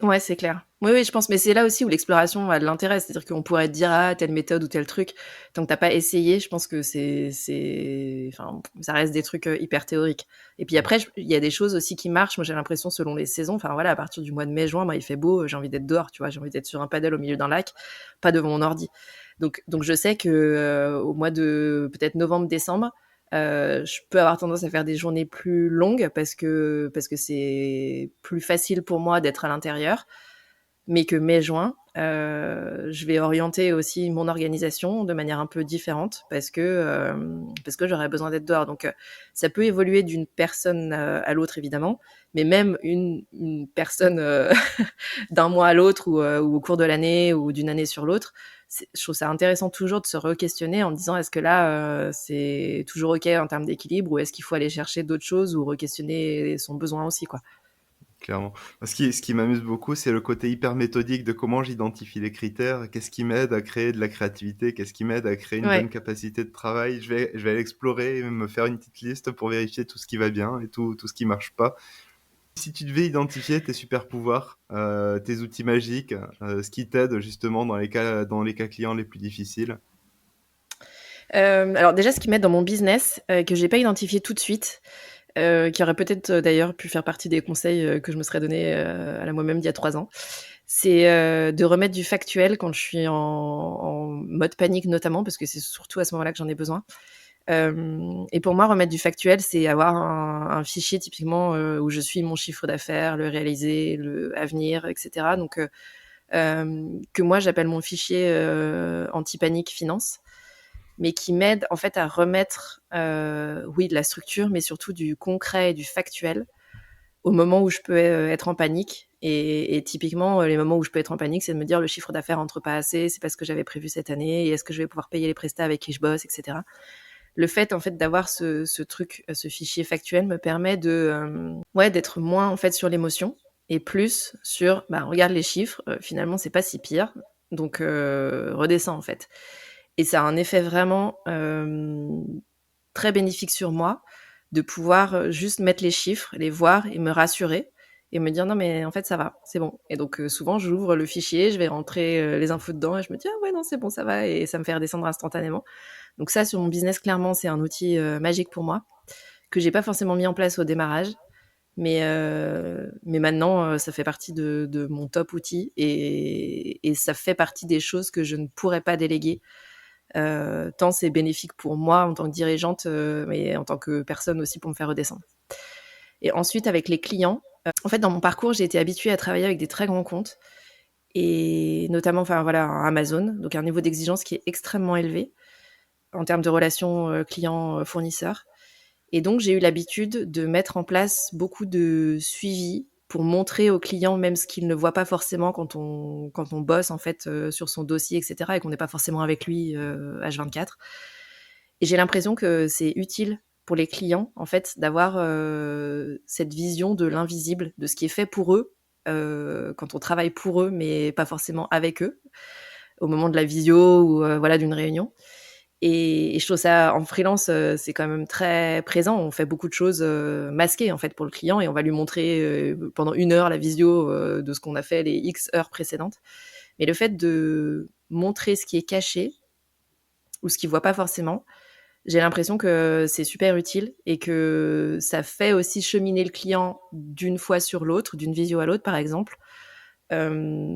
Ouais, c'est clair. Oui, oui, je pense, mais c'est là aussi où l'exploration a de l'intérêt. C'est-à-dire qu'on pourrait te dire, ah, telle méthode ou tel truc. Tant que t'as pas essayé, je pense que enfin, ça reste des trucs hyper théoriques. Et puis après, il y a des choses aussi qui marchent. Moi, j'ai l'impression selon les saisons. Enfin, voilà, à partir du mois de mai, juin, moi, il fait beau, j'ai envie d'être dehors, tu vois. J'ai envie d'être sur un paddle au milieu d'un lac, pas devant mon ordi. Donc je sais que au mois de peut-être novembre, décembre, je peux avoir tendance à faire des journées plus longues parce que c'est plus facile pour moi d'être à l'intérieur, mais que mai-juin, je vais orienter aussi mon organisation de manière un peu différente parce que j'aurais besoin d'être dehors. Donc ça peut évoluer d'une personne à l'autre évidemment, mais même une personne d'un mois à l'autre ou au cours de l'année ou d'une année sur l'autre, je trouve ça intéressant toujours de se re-questionner en disant est-ce que là c'est toujours ok en termes d'équilibre ou est-ce qu'il faut aller chercher d'autres choses ou re-questionner son besoin aussi quoi. Clairement. Ce qui m'amuse beaucoup, c'est le côté hyper méthodique de comment j'identifie les critères, qu'est-ce qui m'aide à créer de la créativité, qu'est-ce qui m'aide à créer une bonne Ouais. capacité de travail. Je vais aller explorer, me faire une petite liste pour vérifier tout ce qui va bien et tout ce qui marche pas. Si tu devais identifier tes super pouvoirs, tes outils magiques, ce qui t'aide justement dans les cas clients les plus difficiles. Alors déjà, ce qui m'aide dans mon business, que j'ai pas identifié tout de suite, qui aurait peut-être, d'ailleurs pu faire partie des conseils, que je me serais donné, à la moi-même d'il y a 3 ans, c'est, de remettre du factuel quand je suis en mode panique notamment, parce que c'est surtout à ce moment-là que j'en ai besoin. Et pour moi, remettre du factuel, c'est avoir un fichier typiquement, où je suis mon chiffre d'affaires, le réalisé, le à venir, et cetera. Donc, que moi j'appelle mon fichier, anti-panique finance, mais qui m'aide en fait à remettre, oui, de la structure, mais surtout du concret et du factuel au moment où je peux être en panique. Et typiquement, les moments où je peux être en panique, c'est de me dire le chiffre d'affaires entre pas assez, c'est pas ce que j'avais prévu cette année, et est-ce que je vais pouvoir payer les prestats avec qui je bosse, etc. Le fait en fait d'avoir ce truc, ce fichier factuel me permet de ouais, d'être moins en fait sur l'émotion et plus sur bah regarde les chiffres, finalement c'est pas si pire, donc redescends en fait. Et ça a un effet vraiment très bénéfique sur moi de pouvoir juste mettre les chiffres, les voir et me rassurer et me dire non mais en fait ça va, c'est bon. Et donc souvent j'ouvre le fichier, je vais rentrer les infos dedans et je me dis ah ouais non c'est bon ça va et ça me fait redescendre instantanément. Donc ça sur mon business clairement c'est un outil magique pour moi que j'ai pas forcément mis en place au démarrage. Mais maintenant, ça fait partie de mon top outil et ça fait partie des choses que je ne pourrais pas déléguer, tant c'est bénéfique pour moi en tant que dirigeante, mais en tant que personne aussi pour me faire redescendre. Et ensuite avec les clients, en fait dans mon parcours, j'ai été habituée à travailler avec des très grands comptes et notamment enfin voilà, Amazon, donc un niveau d'exigence qui est extrêmement élevé en termes de relations, clients, fournisseurs. Et donc, j'ai eu l'habitude de mettre en place beaucoup de suivi pour montrer aux clients même ce qu'ils ne voient pas forcément quand on bosse en fait, sur son dossier et cetera et qu'on n'est pas forcément avec lui, H24. Et j'ai l'impression que c'est utile pour les clients en fait d'avoir, cette vision de l'invisible, de ce qui est fait pour eux, quand on travaille pour eux, mais pas forcément avec eux, au moment de la visio ou, voilà d'une réunion. Et je trouve ça en freelance, c'est quand même très présent. On fait beaucoup de choses, masquées en fait pour le client et on va lui montrer, pendant 1 heure la visio, de ce qu'on a fait les X heures précédentes. Mais le fait de montrer ce qui est caché ou ce qu'il voit pas forcément, j'ai l'impression que c'est super utile et que ça fait aussi cheminer le client d'une fois sur l'autre, d'une visio à l'autre par exemple,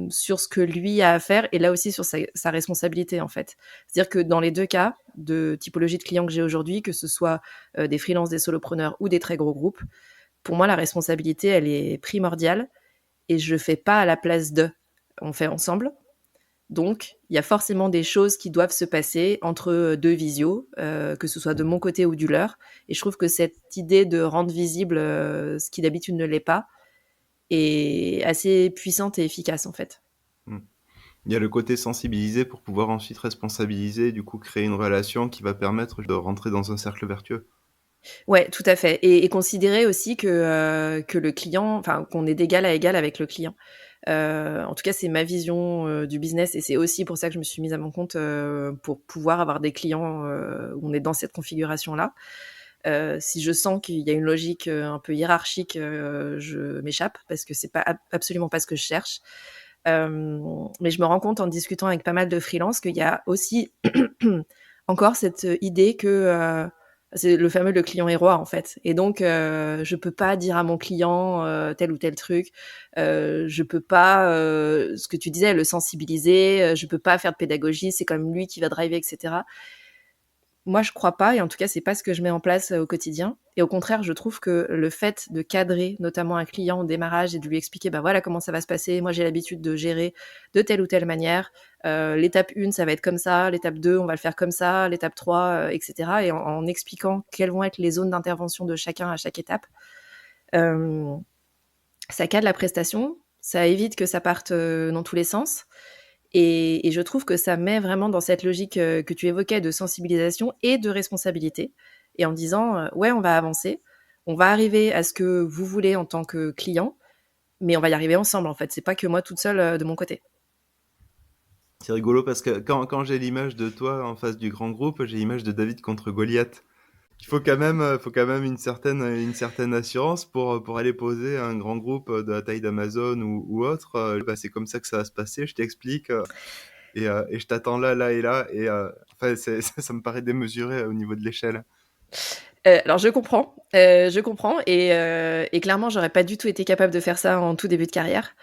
sur ce que lui a à faire et là aussi sur sa responsabilité en fait. C'est-à-dire que dans les deux cas de typologie de clients que j'ai aujourd'hui, que ce soit des freelances, des solopreneurs ou des très gros groupes, pour moi la responsabilité elle est primordiale et je fais pas à la place d'eux. On fait ensemble. Donc, il y a forcément des choses qui doivent se passer entre deux visios, que ce soit de mon côté ou du leur. Et je trouve que cette idée de rendre visible ce qui d'habitude ne l'est pas, est assez puissante et efficace en fait. Hmm. Il y a le côté sensibilisé pour pouvoir ensuite responsabiliser, du coup créer une relation qui va permettre de rentrer dans un cercle vertueux. Ouais, tout à fait. Et considérer aussi que le client, enfin qu'on est d'égal à égal avec le client. En tout cas, c'est ma vision du business et c'est aussi pour ça que je me suis mise à mon compte pour pouvoir avoir des clients où on est dans cette configuration-là. Si je sens qu'il y a une logique un peu hiérarchique, je m'échappe parce que c'est pas absolument pas ce que je cherche. Mais je me rends compte en discutant avec pas mal de freelance qu'il y a aussi encore cette idée que c'est le fameux le client est roi en fait. Et donc je peux pas dire à mon client tel ou tel truc. Je peux pas, ce que tu disais, le sensibiliser. Je peux pas faire de pédagogie. C'est quand même lui qui va driver, etc. Moi, je crois pas et en tout cas, c'est pas ce que je mets en place, au quotidien et au contraire, je trouve que le fait de cadrer notamment un client au démarrage et de lui expliquer: «Bah, voilà comment ça va se passer. Moi, j'ai l'habitude de gérer de telle ou telle manière. L'étape 1, ça va être comme ça. L'étape 2, on va le faire comme ça. L'étape 3, et cetera» et en expliquant quelles vont être les zones d'intervention de chacun à chaque étape, hem, ça cadre la prestation, ça évite que ça parte, dans tous les sens et je trouve que ça met vraiment dans cette logique, que tu évoquais de sensibilisation et de responsabilité et en disant, «Ouais, on va avancer, on va arriver à ce que vous voulez en tant que client, mais on va y arriver ensemble, en fait. C'est pas que moi toute seule de mon côté. C'est rigolo parce que quand j'ai l'image de toi en face du grand groupe, j'ai l'image de David contre Goliath. Il faut quand même une certaine assurance pour aller poser un grand groupe de la taille d'Amazon ou autre. Bah, c'est comme ça que ça va se passer, je t'explique. Et je t'attends là, là et là. Enfin, ça me paraît démesuré au niveau de l'échelle. Alors je comprends et clairement, j'aurais pas du tout été capable de faire ça en tout début de carrière.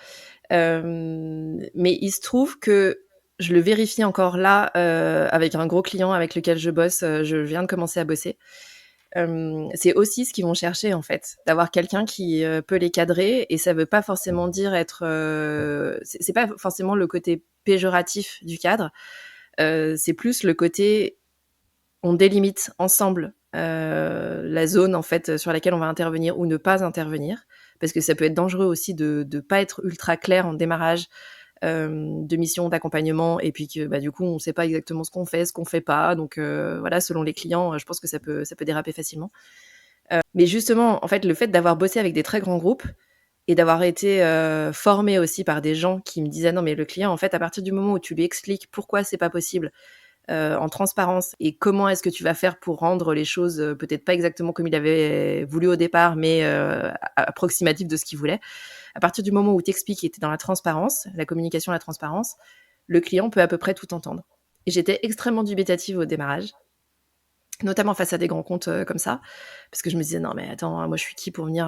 Mais il se trouve que je le vérifie encore là, avec un gros client avec lequel je bosse, je viens de commencer à bosser. C'est aussi ce qu'ils vont chercher en fait, d'avoir quelqu'un qui peut les cadrer et ça veut pas forcément dire être. C'est pas forcément le côté péjoratif du cadre, c'est plus le côté on délimite ensemble la zone en fait sur laquelle on va intervenir ou ne pas intervenir, parce que ça peut être dangereux aussi de pas être ultra clair en démarrage de mission d'accompagnement et puis que bah, du coup on sait pas exactement ce qu'on fait pas, donc voilà, selon les clients, je pense que ça peut déraper facilement. Mais justement, en fait, le fait d'avoir bossé avec des très grands groupes et d'avoir été formé aussi par des gens qui me disaient non mais le client en fait à partir du moment où tu lui expliques pourquoi c'est pas possible en transparence et comment est-ce que tu vas faire pour rendre les choses peut-être pas exactement comme il avait voulu au départ, mais approximatif de ce qu'il voulait. À partir du moment où tu expliques et tu es dans la transparence, la communication, la transparence, le client peut à peu près tout entendre. Et j'étais extrêmement dubitative au démarrage, notamment face à des grands comptes comme ça, parce que je me disais non mais attends, moi je suis qui pour venir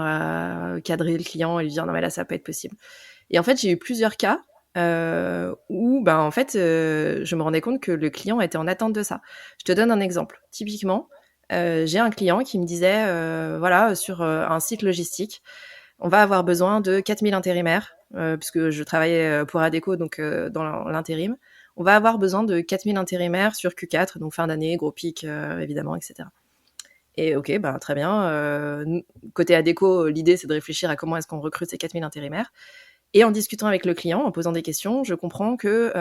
cadrer le client et lui dire non mais là ça va pas être possible. Et en fait j'ai eu plusieurs cas où ben en fait je me rendais compte que le client était en attente de ça. Je te donne un exemple. Typiquement, j'ai un client qui me disait voilà, sur un site logistique, on va avoir besoin de 4000 intérimaires, puisque je travaillais pour Adecco, donc dans l'intérim. On va avoir besoin de 4000 intérimaires sur Q4, donc fin d'année, gros pic, évidemment, etc. Et ok, ben, très bien. Côté Adecco, l'idée, c'est de réfléchir à comment est-ce qu'on recrute ces 4000 intérimaires. Et en discutant avec le client, en posant des questions, je comprends que,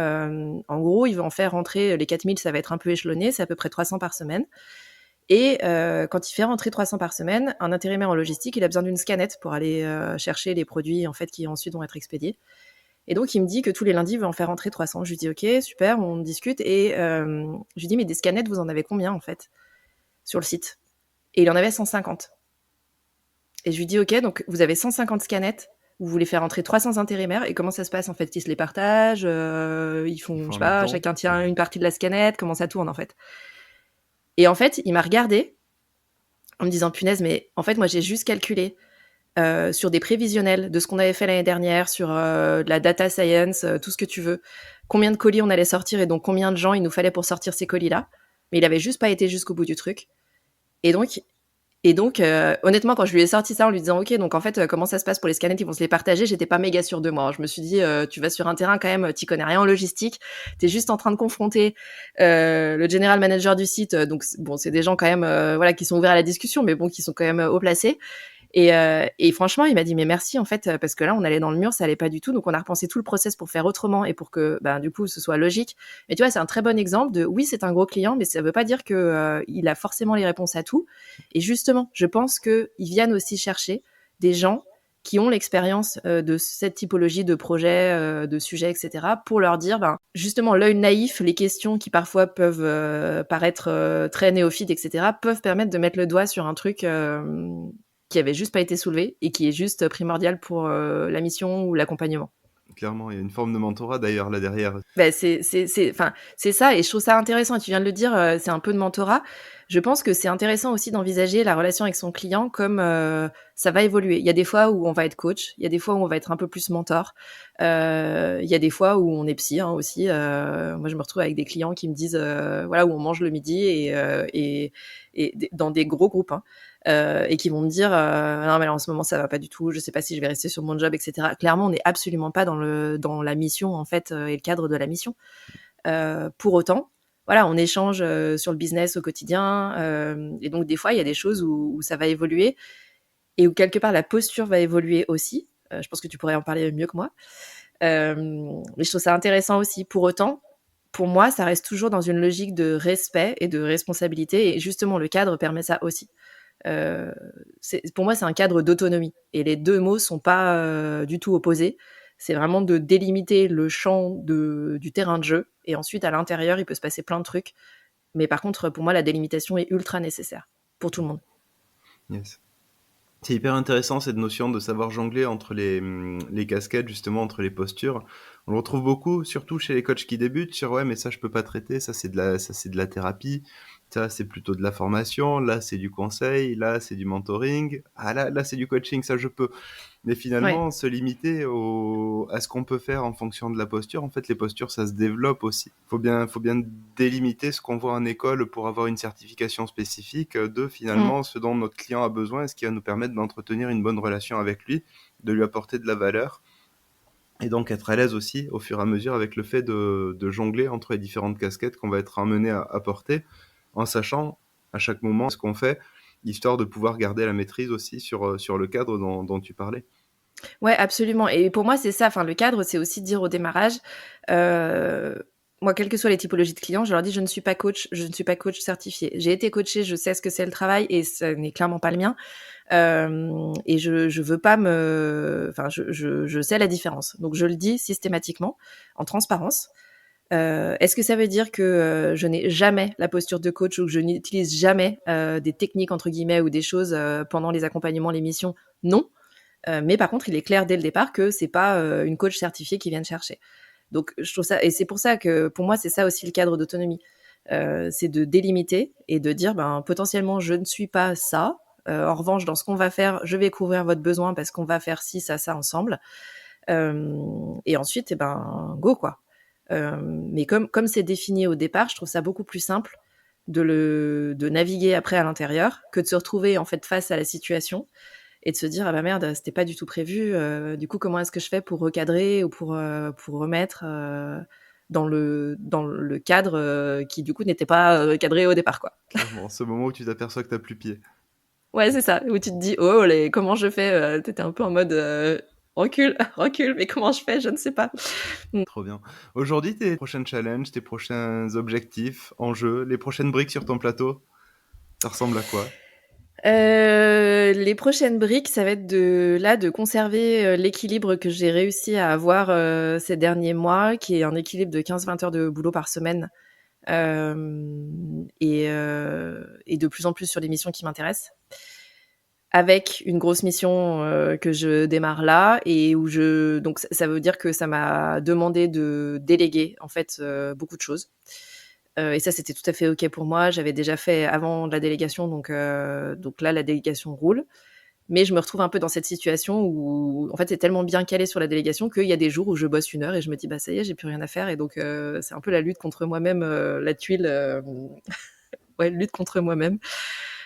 en gros, il va en faire rentrer les 4000, ça va être un peu échelonné, c'est à peu près 300 par semaine. Et quand il fait rentrer 300 par semaine, un intérimaire en logistique, il a besoin d'une scanette pour aller chercher les produits en fait qui ensuite vont être expédiés. Et donc il me dit que tous les lundis, il va en faire rentrer 300. Je lui dis ok, super, on discute et je lui dis mais des scanettes, vous en avez combien en fait sur le site? Et il en avait 150. Et je lui dis ok, donc vous avez 150 scanettes, vous voulez faire rentrer 300 intérimaires et comment ça se passe en fait? Ils se les partagent, ils font je sais pas, chacun tient une partie de la scanette, comment ça tourne en fait? Et en fait, il m'a regardé en me disant punaise, mais en fait, moi, j'ai juste calculé sur des prévisionnels de ce qu'on avait fait l'année dernière, sur de la data science, tout ce que tu veux, combien de colis on allait sortir et donc combien de gens il nous fallait pour sortir ces colis-là. Mais il avait juste pas été jusqu'au bout du truc. Et donc, honnêtement, quand je lui ai sorti ça en lui disant, ok, donc en fait, comment ça se passe pour les scanettes, ils vont se les partager, j'étais pas méga sûre de moi. Je me suis dit, tu vas sur un terrain quand même, t'y connais rien en logistique, t'es juste en train de confronter le general manager du site, donc bon, c'est des gens quand même, voilà, qui sont ouverts à la discussion, mais bon, qui sont quand même haut placés. Et franchement, il m'a dit mais merci en fait parce que là on allait dans le mur, ça allait pas du tout, donc on a repensé tout le process pour faire autrement et pour que ben du coup ce soit logique. Mais tu vois, c'est un très bon exemple de oui, c'est un gros client, mais ça veut pas dire que il a forcément les réponses à tout. Et justement, je pense que ils viennent aussi chercher des gens qui ont l'expérience de cette typologie de projet, de sujet, etc., pour leur dire, ben, justement, l'œil naïf, les questions qui parfois peuvent paraître très néophytes, etc., peuvent permettre de mettre le doigt sur un truc qui avait juste pas été soulevé et qui est juste primordial pour la mission ou l'accompagnement. Clairement, il y a une forme de mentorat d'ailleurs là derrière. Ben c'est ça et je trouve ça intéressant et tu viens de le dire, c'est un peu de mentorat. Je pense que c'est intéressant aussi d'envisager la relation avec son client comme ça va évoluer. Il y a des fois où on va être coach, il y a des fois où on va être un peu plus mentor, il y a des fois où on est psy hein, aussi. Moi, je me retrouve avec des clients qui me disent voilà où on mange le midi et dans des gros groupes hein, et qui vont me dire non mais là, en ce moment ça va pas du tout, je sais pas si je vais rester sur mon job, etc. Clairement, on n'est absolument pas dans la mission en fait et le cadre de la mission. Pour autant, voilà, on échange sur le business au quotidien et donc des fois il y a des choses où ça va évoluer et où quelque part la posture va évoluer aussi. Je pense que tu pourrais en parler mieux que moi. Mais je trouve ça intéressant aussi. Pour autant, pour moi, ça reste toujours dans une logique de respect et de responsabilité et justement le cadre permet ça aussi. Pour moi, c'est un cadre d'autonomie. Et les deux mots sont pas du tout opposés. C'est vraiment de délimiter le champ du terrain de jeu. Et ensuite, à l'intérieur, il peut se passer plein de trucs. Mais par contre, pour moi, la délimitation est ultra nécessaire pour tout le monde. Yes. C'est hyper intéressant cette notion de savoir jongler entre les casquettes, justement, entre les postures. On le retrouve beaucoup, surtout chez les coachs qui débutent, sur ouais, mais ça je peux pas traiter, ça c'est de la thérapie, ça c'est plutôt de la formation, là c'est du conseil, là c'est du mentoring, ah là c'est du coaching, ça je peux. Mais Ouais. finalement, se limiter à ce qu'on peut faire en fonction de la posture, en fait, les postures, ça se développe aussi. Faut bien délimiter ce qu'on voit en école pour avoir une certification spécifique de Mm. finalement ce dont notre client a besoin et ce qui va nous permettre d'entretenir une bonne relation avec lui, de lui apporter de la valeur et donc être à l'aise aussi au fur et à mesure avec le fait de jongler entre les différentes casquettes qu'on va être amené à porter en sachant à chaque moment ce qu'on fait, histoire de pouvoir garder la maîtrise aussi sur le cadre dont tu parlais. Ouais, absolument. Et pour moi, c'est ça. Enfin, le cadre, c'est aussi de dire au démarrage, euh, moi, quelles que soient les typologies de clients, je leur dis, je ne suis pas coach, je ne suis pas coach certifié. J'ai été coachée, je sais ce que c'est le travail, et ce n'est clairement pas le mien. Et je veux pas enfin, je sais la différence. Donc, je le dis systématiquement, en transparence. Est-ce que ça veut dire que je n'ai jamais la posture de coach ou que je n'utilise jamais des techniques entre guillemets ou des choses pendant les accompagnements, les missions? Non. Mais par contre, il est clair dès le départ que c'est pas une coach certifiée qui vient te chercher. Donc, je trouve ça, et c'est pour ça que pour moi, c'est ça aussi le cadre d'autonomie. C'est de délimiter et de dire, ben, potentiellement, je ne suis pas ça. En revanche, dans ce qu'on va faire, je vais couvrir votre besoin parce qu'on va faire ci, ça ensemble. Et ensuite, eh ben, go, quoi. Mais comme c'est défini au départ, je trouve ça beaucoup plus simple de naviguer après à l'intérieur que de se retrouver en fait face à la situation et de se dire ah bah merde, c'était pas du tout prévu. Du coup, comment est-ce que je fais pour recadrer ou pour remettre dans le cadre qui du coup n'était pas cadré au départ, quoi. Clairement, ce moment où tu t'aperçois que t'as plus pied. Ouais, c'est ça. Où tu te dis oh comment je fais. T'étais un peu en mode recule, recule, mais comment je fais, je ne sais pas. Trop bien. Aujourd'hui, tes prochains challenges, tes prochains objectifs, enjeux, les prochaines briques sur ton plateau, ça ressemble à quoi? Les prochaines briques, ça va être de conserver l'équilibre que j'ai réussi à avoir ces derniers mois, qui est un équilibre de 15-20 heures de boulot par semaine, et de plus en plus sur les missions qui m'intéressent. Avec une grosse mission que je démarre là et où donc ça veut dire que ça m'a demandé de déléguer en fait beaucoup de choses. Et ça, c'était tout à fait OK pour moi. J'avais déjà fait avant la délégation, donc là, la délégation roule. Mais je me retrouve un peu dans cette situation où, en fait, c'est tellement bien calé sur la délégation qu'il y a des jours où je bosse 1 heure et je me dis, bah ça y est, j'ai plus rien à faire. Et donc, c'est un peu la lutte contre moi-même, la tuile, ouais, lutte contre moi-même.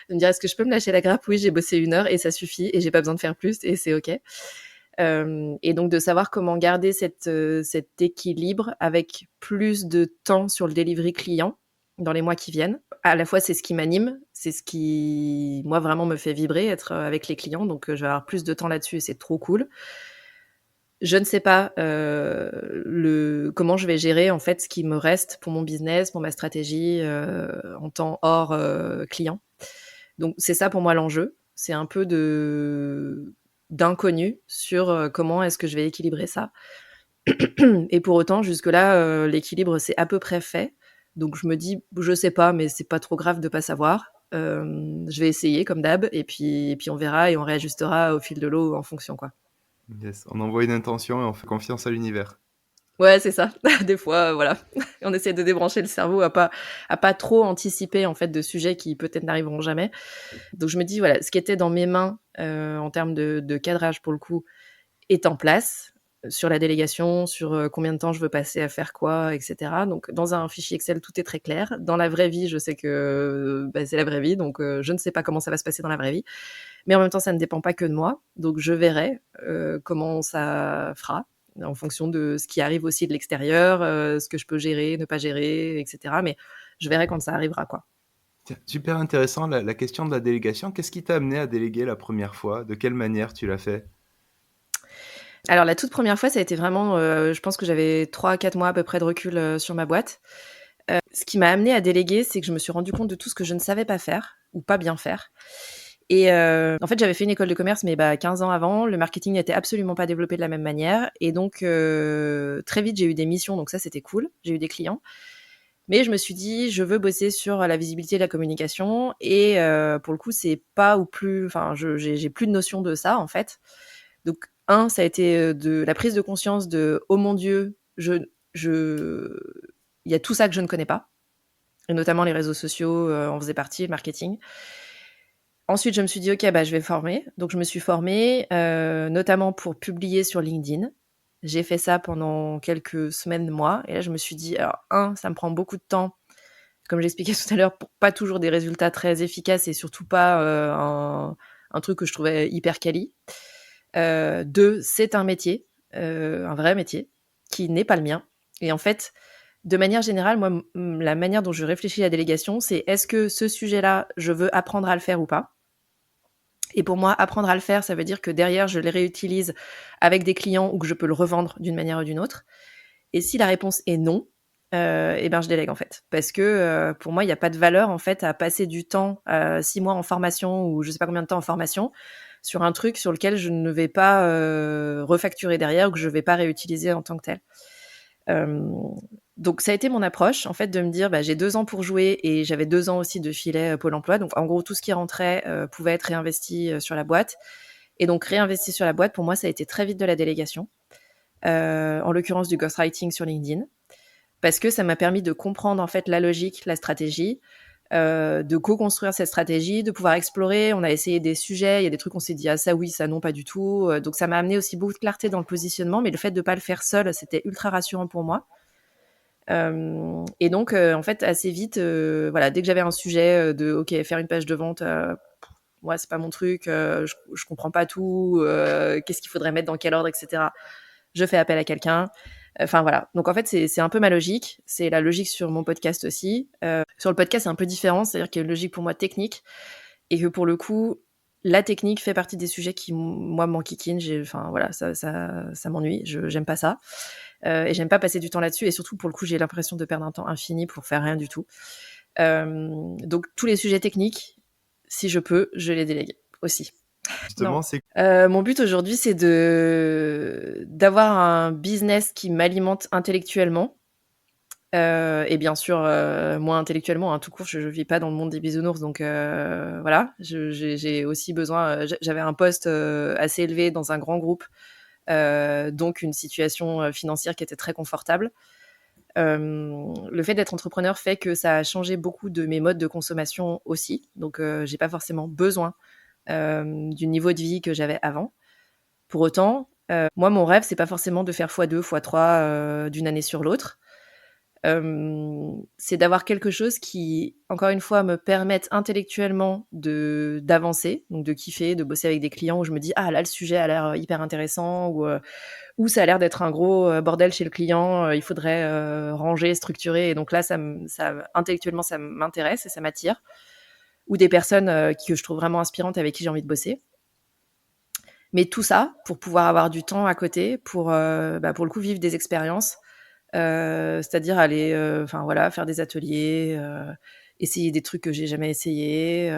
De me dire, est-ce que je peux me lâcher la grappe? Oui, j'ai bossé 1 heure et ça suffit et j'ai pas besoin de faire plus et c'est OK. Et donc de savoir comment garder cet équilibre avec plus de temps sur le delivery client dans les mois qui viennent. À la fois, c'est ce qui m'anime, c'est ce qui, moi, vraiment me fait vibrer, être avec les clients. Donc, je vais avoir plus de temps là-dessus et c'est trop cool. Je ne sais pas comment je vais gérer en fait ce qui me reste pour mon business, pour ma stratégie en temps hors client. Donc, c'est ça pour moi l'enjeu. C'est un peu d'inconnu sur comment est-ce que je vais équilibrer ça. Et pour autant, jusque-là, l'équilibre, c'est à peu près fait. Donc je me dis, je sais pas, mais c'est pas trop grave de pas savoir. Je vais essayer comme d'hab, et puis on verra et on réajustera au fil de l'eau en fonction, quoi. Yes, on envoie une intention et on fait confiance à l'univers. Ouais, c'est ça. Des fois, voilà, on essaie de débrancher le cerveau à pas trop anticiper en fait de sujets qui peut-être n'arriveront jamais. Donc je me dis voilà, ce qui était dans mes mains en termes de cadrage pour le coup est en place sur la délégation, sur combien de temps je veux passer à faire quoi, etc. Donc, dans un fichier Excel, tout est très clair. Dans la vraie vie, je sais que c'est la vraie vie, donc je ne sais pas comment ça va se passer dans la vraie vie. Mais en même temps, ça ne dépend pas que de moi. Donc, je verrai comment ça fera en fonction de ce qui arrive aussi de l'extérieur, ce que je peux gérer, ne pas gérer, etc. Mais je verrai quand ça arrivera, quoi. Tiens, super intéressant la question de la délégation. Qu'est-ce qui t'a amené à déléguer la première fois? De quelle manière tu l'as fait? Alors, la toute première fois, ça a été vraiment, je pense que j'avais 3-4 mois à peu près de recul sur ma boîte. Ce qui m'a amené à déléguer, c'est que je me suis rendu compte de tout ce que je ne savais pas faire ou pas bien faire. Et en fait, j'avais fait une école de commerce, mais 15 ans avant, le marketing n'était absolument pas développé de la même manière. Et donc, très vite, j'ai eu des missions, donc ça, c'était cool. J'ai eu des clients. Mais je me suis dit, je veux bosser sur la visibilité et la communication. Et pour le coup, c'est pas ou plus... Enfin, j'ai plus de notion de ça, en fait. Donc, ça a été de la prise de conscience de, oh mon Dieu, il y a tout ça que je ne connais pas. Et notamment les réseaux sociaux en faisaient partie, le marketing. Ensuite, je me suis dit, OK, je vais former. Donc, je me suis formée, notamment pour publier sur LinkedIn. J'ai fait ça pendant quelques semaines, mois. Et là, je me suis dit, alors, ça me prend beaucoup de temps, comme j'expliquais tout à l'heure, pour pas toujours des résultats très efficaces et surtout pas un truc que je trouvais hyper quali. 2, c'est un métier, un vrai métier, qui n'est pas le mien. Et en fait, de manière générale, moi, la manière dont je réfléchis à la délégation, c'est est-ce que ce sujet-là, je veux apprendre à le faire ou pas? Et pour moi, apprendre à le faire, ça veut dire que derrière, je les réutilise avec des clients ou que je peux le revendre d'une manière ou d'une autre. Et si la réponse est non, je délègue en fait. Parce que pour moi, il n'y a pas de valeur en fait à passer du temps, 6 mois en formation ou je sais pas combien de temps en formation, sur un truc sur lequel je ne vais pas refacturer derrière ou que je ne vais pas réutiliser en tant que tel. Donc ça a été mon approche en fait de me dire j'ai 2 ans pour jouer et j'avais 2 ans aussi de filet Pôle emploi. Donc en gros tout ce qui rentrait pouvait être réinvesti sur la boîte. Et donc réinvesti sur la boîte, pour moi ça a été très vite de la délégation, en l'occurrence du ghostwriting sur LinkedIn, parce que ça m'a permis de comprendre en fait la logique, la stratégie, de co-construire cette stratégie, de pouvoir explorer. On a essayé des sujets, il y a des trucs on s'est dit ça oui, ça non, pas du tout. Donc ça m'a amené aussi beaucoup de clarté dans le positionnement, mais le fait de pas le faire seul, c'était ultra rassurant pour moi. Et donc en fait assez vite, dès que j'avais un sujet de ok faire une page de vente, moi c'est pas mon truc, je comprends pas tout, qu'est-ce qu'il faudrait mettre dans quel ordre, etc. Je fais appel à quelqu'un. Enfin voilà. Donc en fait, c'est un peu ma logique. C'est la logique sur mon podcast aussi. Sur le podcast, c'est un peu différent. C'est-à-dire qu'il y a une logique pour moi technique et que pour le coup, la technique fait partie des sujets qui, moi, m'enquiquinent. Enfin voilà, ça m'ennuie. J'aime pas ça. Et j'aime pas passer du temps là-dessus. Et surtout, pour le coup, j'ai l'impression de perdre un temps infini pour faire rien du tout. Donc tous les sujets techniques, si je peux, je les délègue aussi. Justement, c'est Mon but aujourd'hui, c'est d'avoir un business qui m'alimente intellectuellement. Et bien sûr, moi intellectuellement, tout court, je vis pas dans le monde des bisounours, donc voilà. J'ai aussi besoin. J'avais un poste assez élevé dans un grand groupe, donc une situation financière qui était très confortable. Le fait d'être entrepreneur fait que ça a changé beaucoup de mes modes de consommation aussi, donc j'ai pas forcément besoin du niveau de vie que j'avais avant. Pour autant, moi, mon rêve, c'est pas forcément de faire x2, x3 d'une année sur l'autre. C'est d'avoir quelque chose qui, encore une fois, me permette intellectuellement d'avancer, donc de kiffer, de bosser avec des clients où je me dis là le sujet a l'air hyper intéressant, ou ça a l'air d'être un gros bordel chez le client, il faudrait ranger, structurer, et donc là intellectuellement ça m'intéresse et ça m'attire, ou des personnes que je trouve vraiment inspirantes avec qui j'ai envie de bosser. Mais tout ça pour pouvoir avoir du temps à côté pour le coup vivre des expériences, c'est-à-dire aller faire des ateliers, essayer des trucs que j'ai jamais essayé,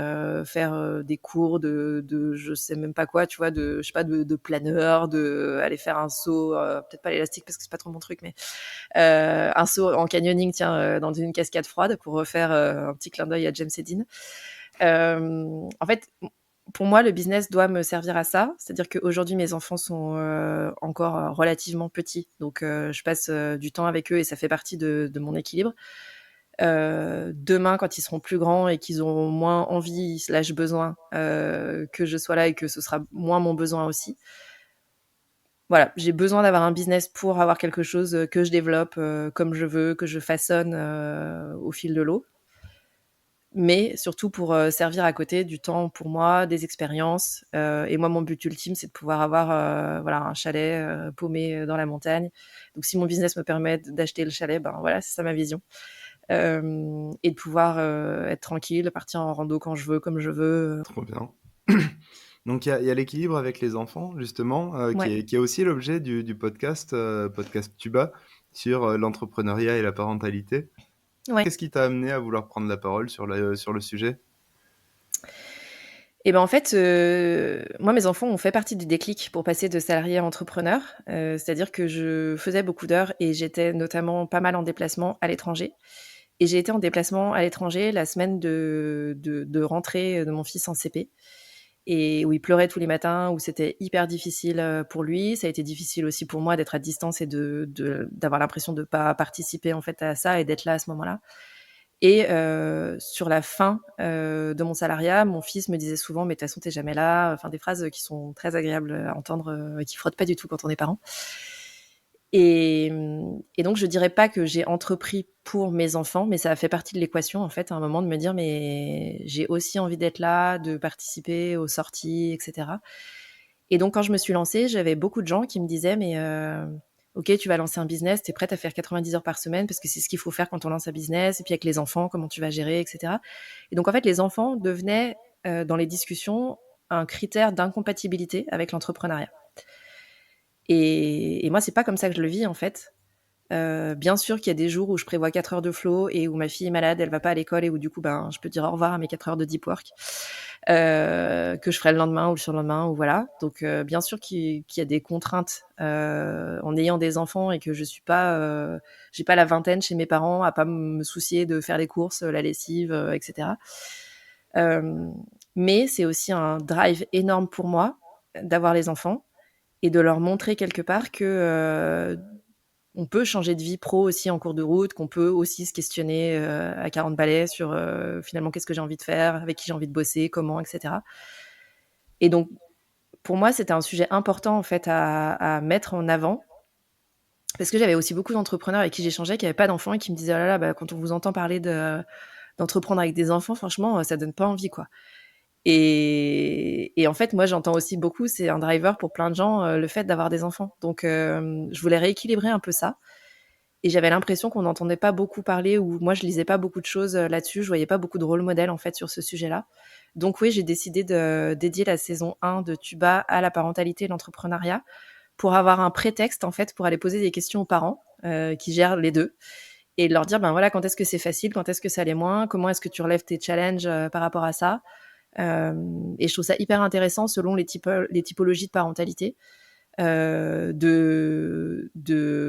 faire des cours de je sais même pas quoi, tu vois, de planeur, de aller faire un saut, peut-être pas l'élastique parce que c'est pas trop mon truc, mais un saut en canyoning, dans une cascade froide pour refaire un petit clin d'œil à James Dean. En fait, pour moi, le business doit me servir à ça. C'est-à-dire qu'aujourd'hui, mes enfants sont encore relativement petits. Donc, je passe du temps avec eux et ça fait partie de mon équilibre. Demain, quand ils seront plus grands et qu'ils auront moins envie, / besoin que je sois là et que ce sera moins mon besoin aussi. Voilà, j'ai besoin d'avoir un business pour avoir quelque chose que je développe comme je veux, que je façonne au fil de l'eau. Mais surtout pour servir à côté du temps pour moi, des expériences. Et moi, mon but ultime, c'est de pouvoir avoir un chalet paumé dans la montagne. Donc, si mon business me permet d'acheter le chalet, c'est ça ma vision. Et de pouvoir être tranquille, partir en rando quand je veux, comme je veux. trop bien. Donc il y a l'équilibre avec les enfants, justement, Ouais. qui est aussi l'objet du podcast, podcast Tuba, sur l'entrepreneuriat et la parentalité. Ouais. Qu'est-ce qui t'a amené à vouloir prendre la parole sur le sujet ? Et ben, en fait, moi, mes enfants ont fait partie du déclic pour passer de salarié à entrepreneur. C'est-à-dire que je faisais beaucoup d'heures et j'étais notamment pas mal en déplacement à l'étranger. Et j'ai été en déplacement à l'étranger la semaine de rentrée de mon fils en CP et où il pleurait tous les matins, où c'était hyper difficile, pour lui. Ça a été difficile aussi pour moi d'être à distance et d'avoir l'impression de pas participer, en fait, à ça et d'être là à ce moment-là. Et sur la fin, de mon salariat, mon fils me disait souvent: «Mais de toute façon, tu jamais là», enfin des phrases, qui sont très agréables, à entendre, et qui frottent pas du tout quand on est parent. Et donc je dirais pas que j'ai entrepris pour mes enfants, mais ça a fait partie de l'équation, en fait, à un moment de me dire: «Mais j'ai aussi envie d'être là, de participer aux sorties et cetera». Et donc quand je me suis lancée, j'avais beaucoup de gens qui me disaient: «Mais OK, tu vas lancer un business, tu es prête à faire 90 heures par semaine parce que c'est ce qu'il faut faire quand on lance un business et puis avec les enfants, comment tu vas gérer et cetera». Et donc en fait, les enfants devenaient, dans les discussions, un critère d'incompatibilité avec l'entrepreneuriat. Et moi, c'est pas comme ça que je le vis, en fait. Bien sûr qu'il y a des jours où je prévois 4 heures de flow et où ma fille est malade, elle va pas à l'école et où du coup, ben, je peux dire au revoir à mes 4 heures de deep work, que je ferai le lendemain ou le surlendemain ou voilà. Donc, bien sûr qu'il y a des contraintes, en ayant des enfants et que je suis pas, j'ai pas la vingtaine chez mes parents à pas me soucier de faire les courses, la lessive, et cetera. Mais c'est aussi un drive énorme pour moi d'avoir les enfants et de leur montrer quelque part que, on peut changer de vie pro aussi en cours de route, qu'on peut aussi se questionner à 40 balais sur finalement qu'est-ce que j'ai envie de faire, avec qui j'ai envie de bosser, comment, etc. Et donc, pour moi, c'était un sujet important en fait à mettre en avant parce que j'avais aussi beaucoup d'entrepreneurs avec qui j'échangeais qui n'avaient pas d'enfants et qui me disaient: oh là là, bah, quand on vous entend parler d'entreprendre avec des enfants, franchement, ça donne pas envie, quoi. Et en fait, moi, j'entends aussi beaucoup, c'est un driver pour plein de gens, le fait d'avoir des enfants. Donc, je voulais rééquilibrer un peu ça. Et j'avais l'impression qu'on n'entendait pas beaucoup parler ou moi, je lisais pas beaucoup de choses là-dessus. Je voyais pas beaucoup de rôle modèle en fait sur ce sujet-là. Donc oui, j'ai décidé de dédier la saison 1 de Tuba à la parentalité et l'entrepreneuriat pour avoir un prétexte en fait pour aller poser des questions aux parents qui gèrent les deux et de leur dire ben voilà quand est-ce que c'est facile, quand est-ce que ça l'est moins, comment est-ce que tu relèves tes challenges par rapport à ça. Et je trouve ça hyper intéressant selon les typologies de parentalité de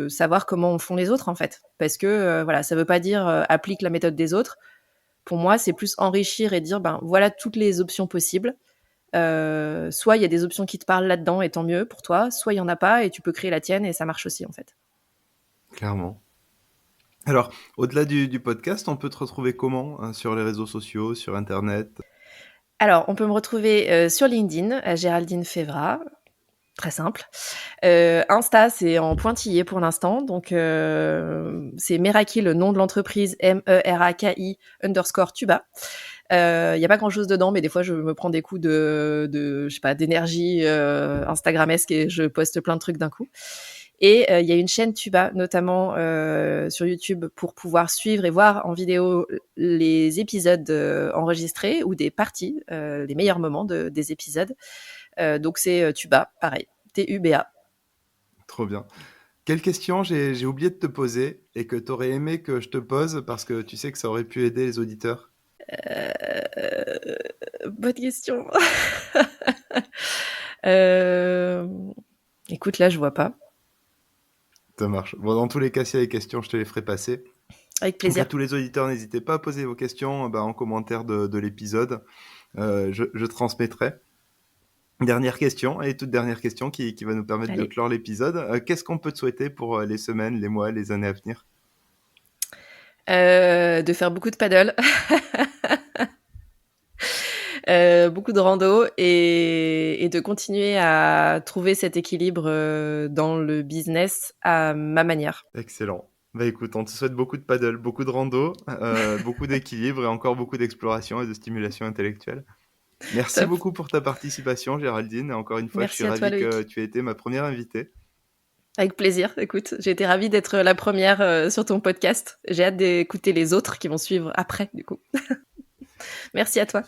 savoir comment font les autres en fait. Parce que voilà, ça veut pas dire applique la méthode des autres. Pour moi, c'est plus enrichir et dire ben voilà toutes les options possibles. Soit il y a des options qui te parlent là-dedans et tant mieux pour toi, soit il y en a pas et tu peux créer la tienne et ça marche aussi en fait. Clairement. Alors, au-delà du podcast, on peut te retrouver comment hein, sur les réseaux sociaux, sur Internet? Alors, on peut me retrouver sur LinkedIn, Géraldine Févra, très simple. Insta, c'est en pointillé pour l'instant. Donc, c'est Meraki, le nom de l'entreprise, MERAKI _Tuba. Il y a pas grand-chose dedans, mais des fois, je me prends des coups je sais pas, d'énergie Instagramesque et je poste plein de trucs d'un coup. Et il y a une chaîne Tuba, notamment sur YouTube, pour pouvoir suivre et voir en vidéo les épisodes enregistrés ou des parties, les meilleurs moments des épisodes. Donc c'est Tuba, pareil, TUBA. Trop bien. Quelle question j'ai oublié de te poser et que tu aurais aimé que je te pose parce que tu sais que ça aurait pu aider les auditeurs? Bonne question. Euh, Écoute, là, je vois pas. Ça marche. Bon, dans tous les cas, s'il y a des questions, je te les ferai passer. Avec Donc à plaisir. tous les auditeurs, n'hésitez pas à poser vos questions en commentaire de l'épisode. Je transmettrai. Dernière question, et toute dernière question qui va nous permettre de Allez. clore l'épisode. Qu'est-ce qu'on peut te souhaiter pour les semaines, les mois, les années à venir? De faire beaucoup de paddle. Beaucoup de rando et de continuer à trouver cet équilibre dans le business à ma manière. Excellent. Bah écoute, on te souhaite beaucoup de paddle, beaucoup de rando, beaucoup d'équilibre et encore beaucoup d'exploration et de stimulation intellectuelle. Merci Top. beaucoup pour ta participation, Géraldine. Et encore une fois, je suis Merci à toi, ravi que Loïc. tu aies été ma première invitée. Avec plaisir. Écoute, j'ai été ravie d'être la première sur ton podcast. J'ai hâte d'écouter les autres qui vont suivre après, du coup. Merci à toi.